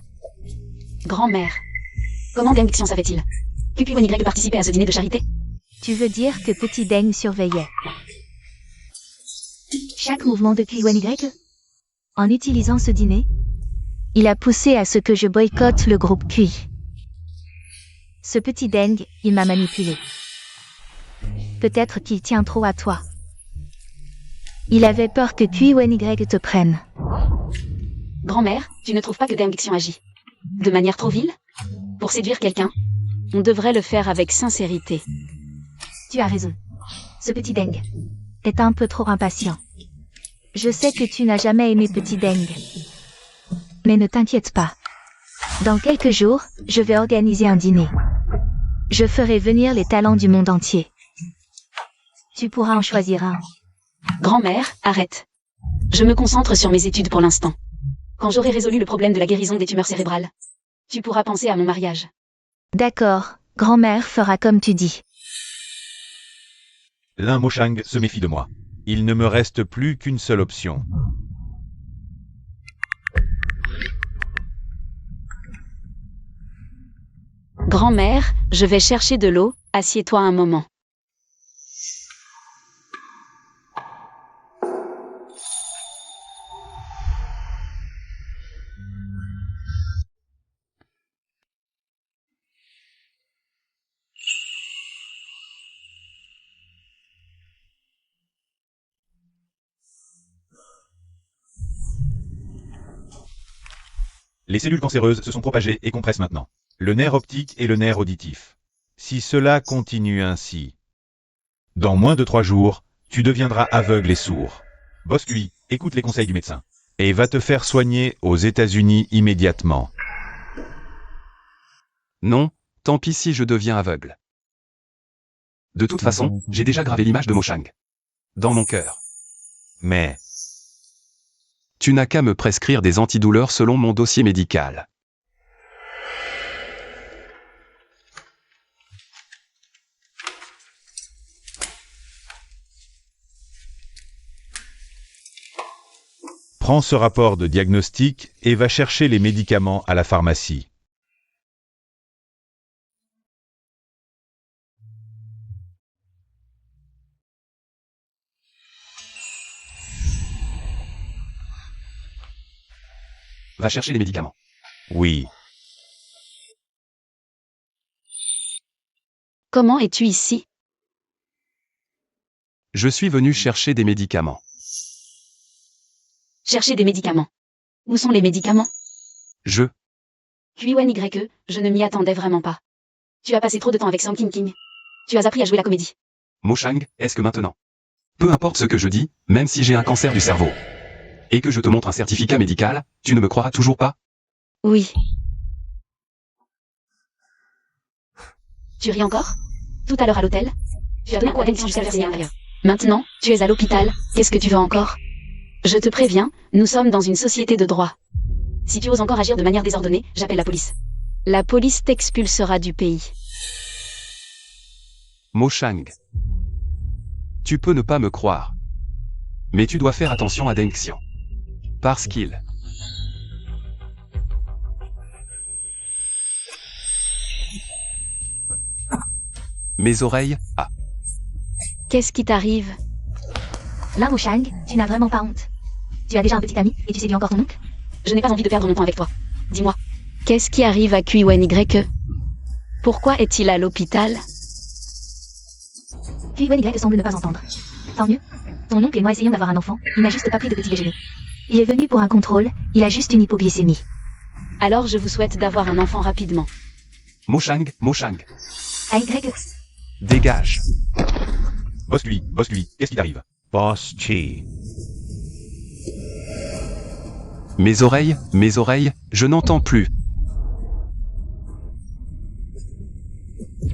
Grand-mère. Comment Deng Xian savait-il que Kuiwan YE participait à ce dîner de charité? Tu veux dire que petit Deng surveillait chaque mouvement de Kuiwan YE? En utilisant ce dîner, il a poussé à ce que je boycotte le groupe QI. Ce petit Deng, il m'a manipulé. Peut-être qu'il tient trop à toi. Il avait peur que Kuiwan YE te prenne. Grand-mère, tu ne trouves pas que Deng Xian agit de manière trop vile? Pour séduire quelqu'un, on devrait le faire avec sincérité. Tu as raison. Ce petit Deng est un peu trop impatient. Je sais que tu n'as jamais aimé petit Deng. Mais ne t'inquiète pas. Dans quelques jours, je vais organiser un dîner. Je ferai venir les talents du monde entier. Tu pourras en choisir un. Grand-mère, arrête. Je me concentre sur mes études pour l'instant. Quand j'aurai résolu le problème de la guérison des tumeurs cérébrales, tu pourras penser à mon mariage. D'accord, grand-mère fera comme tu dis. Lin Moshang se méfie de moi. Il ne me reste plus qu'une seule option. Grand-mère, je vais chercher de l'eau, assieds-toi un moment. Les cellules cancéreuses se sont propagées et compressent maintenant le nerf optique et le nerf auditif. Si cela continue ainsi, Dans moins de 3 jours, tu deviendras aveugle et sourd. Bosqui, écoute les conseils du médecin. et va te faire soigner aux États-Unis immédiatement. Non, tant pis si je deviens aveugle. De toute façon, j'ai déjà gravé l'image de Moshang. Dans mon cœur. Mais, Tu n'as qu'à me prescrire des antidouleurs selon mon dossier médical. prends ce rapport de diagnostic et va chercher les médicaments à la pharmacie. Va chercher les médicaments. Oui, Comment es-tu ici? Je suis venu chercher des médicaments. Chercher des médicaments. Où sont les médicaments? Je, QYE, je ne m'y attendais vraiment pas. Tu as passé trop de temps avec Sam King. Tu as appris à jouer la comédie. Moshang, est-ce que maintenant? Peu importe ce que je dis, même si j'ai un cancer du cerveau. Et que je te montre un certificat médical, tu ne me croiras toujours pas? Oui. Tu ris encore? Tout à l'heure à l'hôtel? Tu as donné quoi d'exemple jusqu'à l'intérieur. Maintenant, tu es à l'hôpital, qu'est-ce que tu veux encore? Je te préviens, nous sommes dans une société de droit. Si tu oses encore agir de manière désordonnée, j'appelle la police. La police t'expulsera du pays. Moshang. Tu peux ne pas me croire. Mais tu dois faire attention à Deng Xian. Parce qu'il... Mes oreilles, ah. Qu'est-ce qui t'arrive? Là, Moshang, tu n'as vraiment pas honte. Tu as déjà un petit ami et tu séduis encore ton oncle? Je n'ai pas envie de perdre mon temps avec toi. Dis-moi. Qu'est-ce qui arrive à QYE? Pourquoi est-il à l'hôpital? QYE semble ne pas entendre. Tant mieux. Ton oncle et moi essayons d'avoir un enfant, il n'a juste pas pris de petit déjeuner. Il est venu pour un contrôle, il a juste une hypoglycémie. Alors je vous souhaite d'avoir un enfant rapidement. Moshang, Moshang. AY, Dégage. Bosqui, qu'est-ce qui t'arrive? Boss Chi. Mes oreilles, je n'entends plus.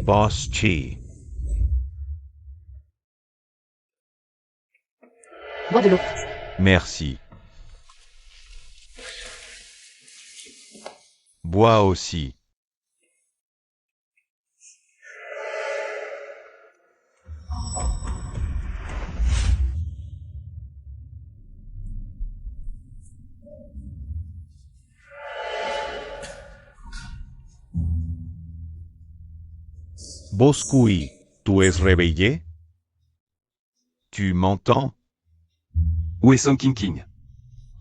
Boss Chi. Bois de l'eau. Merci. Bois aussi. Bosqui, tu es réveillé? Tu m'entends? Où est Song King?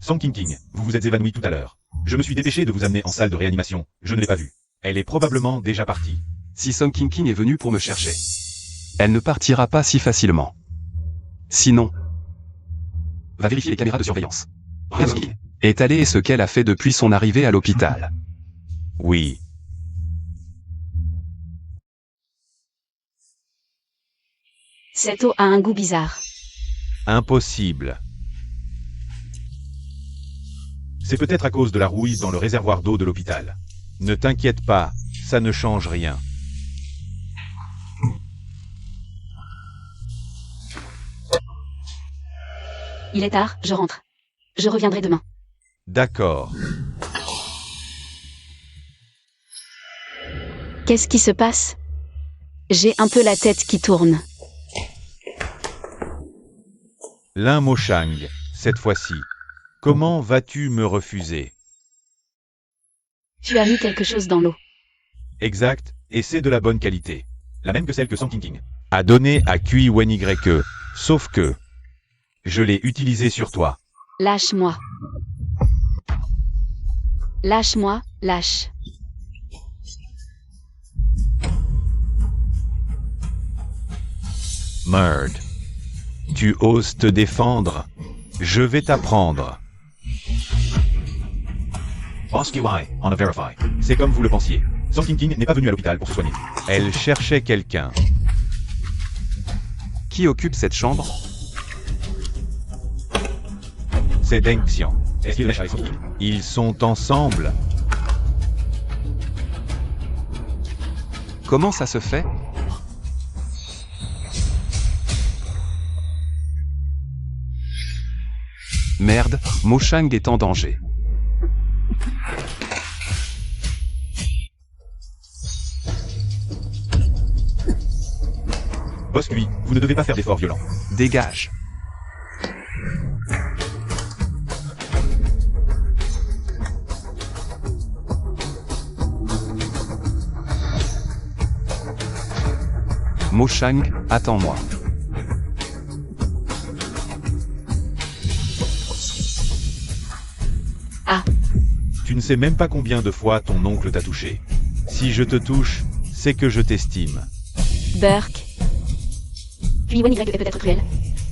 Song King, vous vous êtes évanoui tout à l'heure. Je me suis dépêché de vous amener en salle de réanimation, je ne l'ai pas vue. Elle est probablement déjà partie. Si Song King est venue pour me chercher, elle ne partira pas si facilement. Sinon, va vérifier les caméras de surveillance. Song est allée et ce qu'elle a fait depuis son arrivée à l'hôpital. Oui. Cette eau a un goût bizarre. Impossible. C'est peut-être à cause de la rouille dans le réservoir d'eau de l'hôpital. Ne t'inquiète pas, ça ne change rien. Il est tard, je rentre. Je reviendrai demain. D'accord. Qu'est-ce qui se passe? J'ai un peu la tête qui tourne. Lin Moshang, cette fois-ci. Comment vas-tu me refuser? Tu as mis quelque chose dans l'eau. Exact, et c'est de la bonne qualité. La même que celle que Song King. A donné à QYE, sauf que Je l'ai utilisée sur toi. Lâche-moi. Lâche-moi, lâche. Merde. Tu oses te défendre? Je vais t'apprendre. Boss QI, on a verify. C'est comme vous le pensiez. Song King n'est pas venu à l'hôpital pour se soigner. Elle cherchait quelqu'un. Qui occupe cette chambre? C'est Deng Xiang. Est-ce qu'il lâche avec Song King? Ils sont ensemble. Comment ça se fait? Merde, Mo Shang est en danger. Boss QI, vous ne devez pas faire d'efforts violents. Dégage. Mo Shang, attends-moi. Ah, Tu ne sais même pas combien de fois ton oncle t'a touché. Si je te touche, c'est que je t'estime. Burke. Puis Y est peut-être cruel.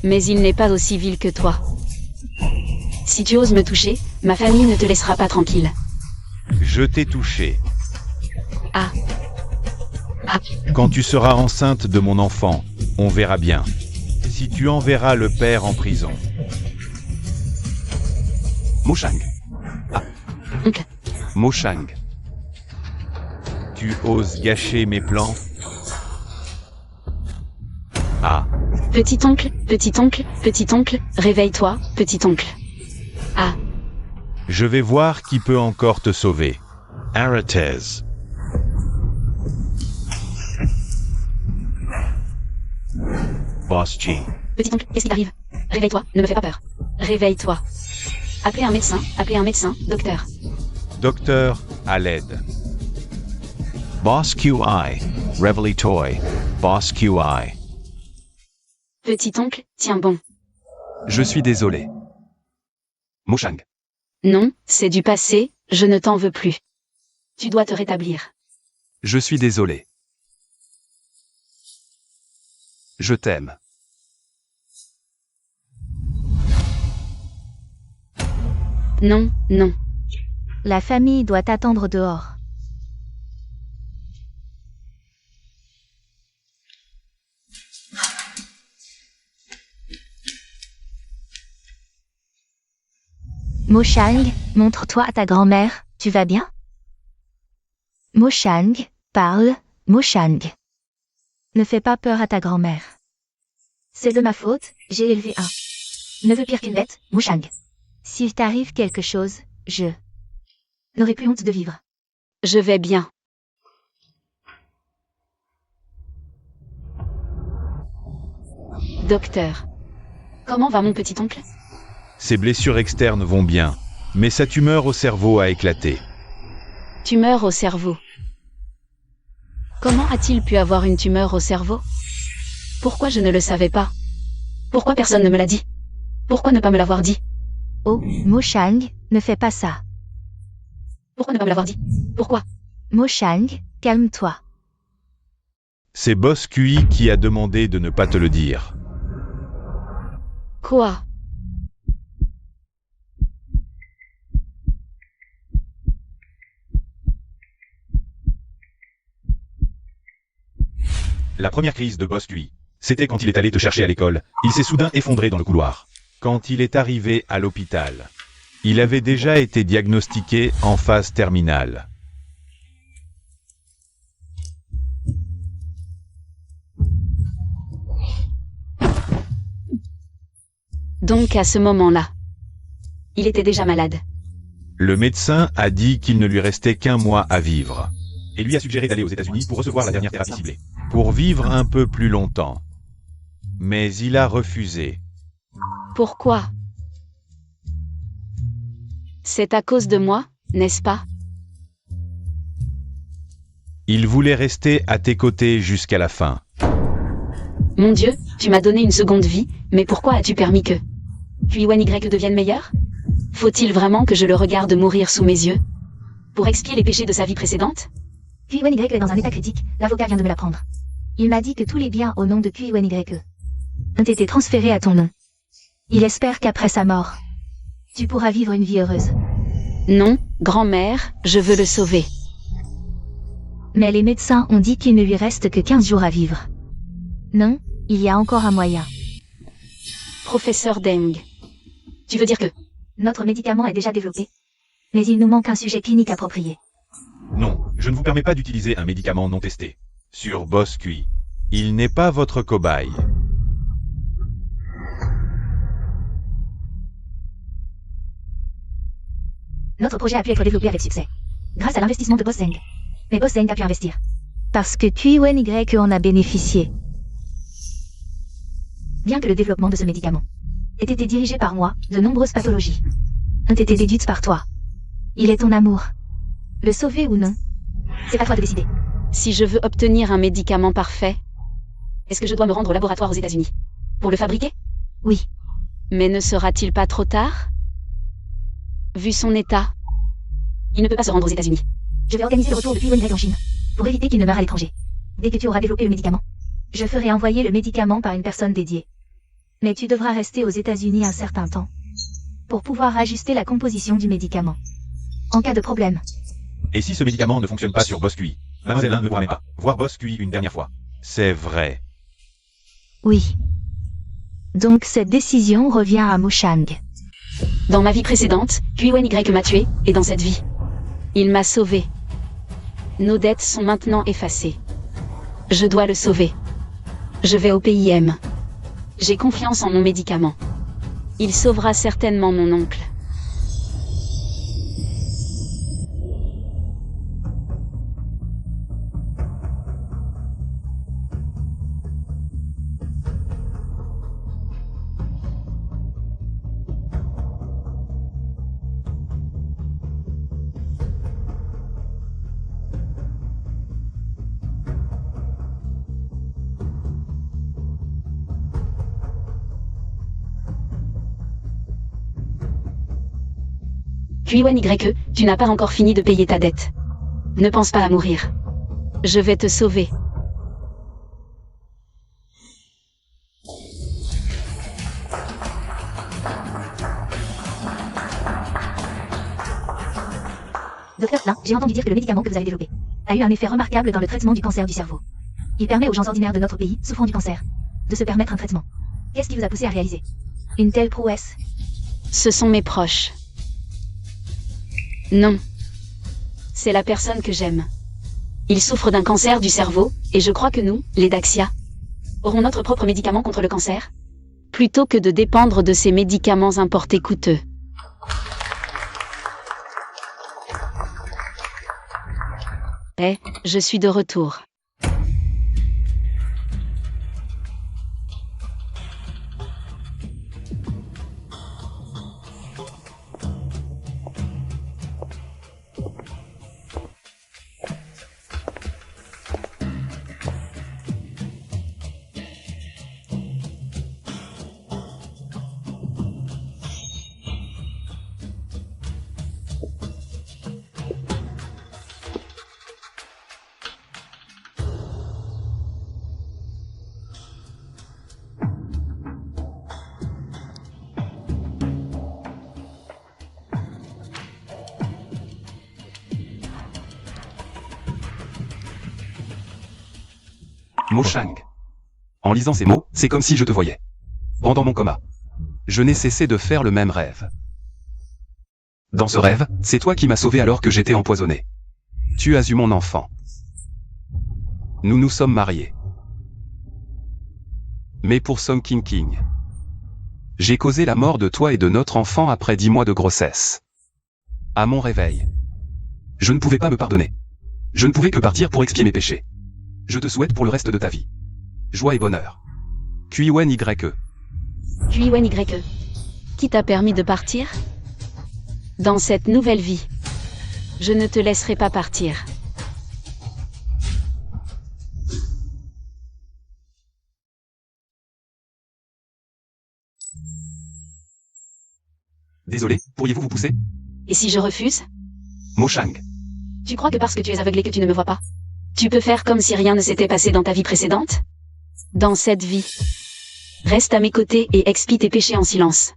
Mais il n'est pas aussi vil que toi. Si tu oses me toucher, ma famille ne te laissera pas tranquille. Je t'ai touché. Ah. Ah. Quand tu seras enceinte de mon enfant, on verra bien. Si tu enverras le père en prison. Mo Shang. Oncle. Mo Shang. Tu oses gâcher mes plans? Ah, Petit oncle, réveille-toi, petit oncle. Ah, je vais voir qui peut encore te sauver. Aratez. Boss G. petit oncle, qu'est-ce qui t'arrive? Réveille-toi, ne me fais pas peur. Réveille-toi. Appelez un médecin, docteur. Docteur, à l'aide. Boss QI. Réveille-toi. Boss QI. Petit oncle, tiens bon. Je suis désolé. Mo Shang. Non, c'est du passé, je ne t'en veux plus. Tu dois te rétablir. Je suis désolé. Je t'aime. Non, non. La famille doit t'attendre dehors. Mo Shang, montre-toi à ta grand-mère, tu vas bien? Mo Shang, parle, Mo Shang. Ne fais pas peur à ta grand-mère. C'est de ma faute, j'ai élevé un neveu pire qu'une bête, Mo Shang. S'il t'arrive quelque chose, je n'aurai plus honte de vivre. Je vais bien. Docteur. Comment va mon petit oncle? Ses blessures externes vont bien, mais sa tumeur au cerveau a éclaté. Tumeur au cerveau. Comment a-t-il pu avoir une tumeur au cerveau? Pourquoi je ne le savais pas? Pourquoi personne ne me l'a dit? Pourquoi ne pas me l'avoir dit? Oh, Mo Shang, ne fais pas ça. Pourquoi ne pas me l'avoir dit? Pourquoi? Mo Shang, calme-toi. C'est Boss QI qui a demandé de ne pas te le dire. Quoi? La première crise de Boss QI, c'était quand il est allé te chercher à l'école. Il s'est soudain effondré dans le couloir. Quand il est arrivé à l'hôpital, il avait déjà été diagnostiqué en phase terminale. Donc à ce moment-là, il était déjà malade. Le médecin a dit qu'il ne lui restait qu'un mois à vivre. Et lui a suggéré d'aller aux États-Unis pour recevoir la dernière thérapie ciblée. Pour vivre un peu plus longtemps. Mais il a refusé. Pourquoi? C'est à cause de moi, n'est-ce pas? Il voulait rester à tes côtés jusqu'à la fin. Mon Dieu, tu m'as donné une seconde vie, mais pourquoi as-tu permis que QI devienne meilleur? Faut-il vraiment que je le regarde mourir sous mes yeux? Pour expier les péchés de sa vie précédente? QI est dans un état critique, l'avocat vient de me l'apprendre. Il m'a dit que tous les biens au nom de QI ont été transférés à ton nom. Il espère qu'après sa mort, tu pourras vivre une vie heureuse. Non, grand-mère, je veux le sauver. Mais les médecins ont dit qu'il ne lui reste que 15 jours à vivre. Non, il y a encore un moyen. Professeur Deng. Tu veux dire que... Notre médicament est déjà développé. Mais il nous manque un sujet clinique approprié. Non, je ne vous permets pas d'utiliser un médicament non testé. Sur Bosqui. Il n'est pas votre cobaye. Notre projet a pu être développé avec succès. Grâce à l'investissement de Boss Zeng. Mais Boss Zeng a pu investir. Parce que QYY en a bénéficié. Bien que le développement de ce médicament ait été dirigé par moi, de nombreuses pathologies ont été déduites par toi. Il est ton amour. Le sauver ou non, c'est à toi de décider. Si je veux obtenir un médicament parfait, est-ce que je dois me rendre au laboratoire aux États-Unis pour le fabriquer? Oui. Mais ne sera-t-il pas trop tard? Vu son état, il ne peut pas se rendre aux États-Unis. Je vais organiser le retour de QYY en Chine, pour éviter qu'il ne meure à l'étranger. Dès que tu auras développé le médicament, je ferai envoyer le médicament par une personne dédiée. Mais tu devras rester aux États-Unis un certain temps, pour pouvoir ajuster la composition du médicament. En cas de problème. Et si ce médicament ne fonctionne pas sur Bosqui, Mademoiselle Lin ne pourra même pas voir Bosqui une dernière fois. C'est vrai. Oui. Donc cette décision revient à Mushang. Dans ma vie précédente, QYY m'a tué, et dans cette vie, il m'a sauvé. Nos dettes sont maintenant effacées. Je dois le sauver. Je vais au PIM. J'ai confiance en mon médicament. Il sauvera certainement mon oncle. QYY, tu n'as pas encore fini de payer ta dette. Ne pense pas à mourir. Je vais te sauver. Docteur Lin, j'ai entendu dire que le médicament que vous avez développé a eu un effet remarquable dans le traitement du cancer du cerveau. Il permet aux gens ordinaires de notre pays, souffrant du cancer, de se permettre un traitement. Qu'est-ce qui vous a poussé à réaliser une telle prouesse? Ce sont mes proches. Non. C'est la personne que j'aime. Il souffre d'un cancer du cerveau, et je crois que nous, les Daxia, aurons notre propre médicament contre le cancer, plutôt que de dépendre de ces médicaments importés coûteux. Je suis de retour. Mushang. En lisant ces mots, c'est comme si je te voyais. Pendant mon coma. Je n'ai cessé de faire le même rêve. Dans ce rêve, c'est toi qui m'as sauvé alors que j'étais empoisonné. Tu as eu mon enfant. Nous nous sommes mariés. Mais pour Song King King, j'ai causé la mort de toi et de notre enfant après 10 mois de grossesse. À mon réveil, je ne pouvais pas me pardonner. Je ne pouvais que partir pour expier mes péchés. Je te souhaite pour le reste de ta vie joie et bonheur. QYE. QYE. Qui t'a permis de partir? Dans cette nouvelle vie, je ne te laisserai pas partir. Désolé, pourriez-vous vous pousser? Et si je refuse? Mushang. Tu crois que parce que tu es aveuglé que tu ne me vois pas? Tu peux faire comme si rien ne s'était passé dans ta vie précédente? Dans cette vie, reste à mes côtés et expie tes péchés en silence.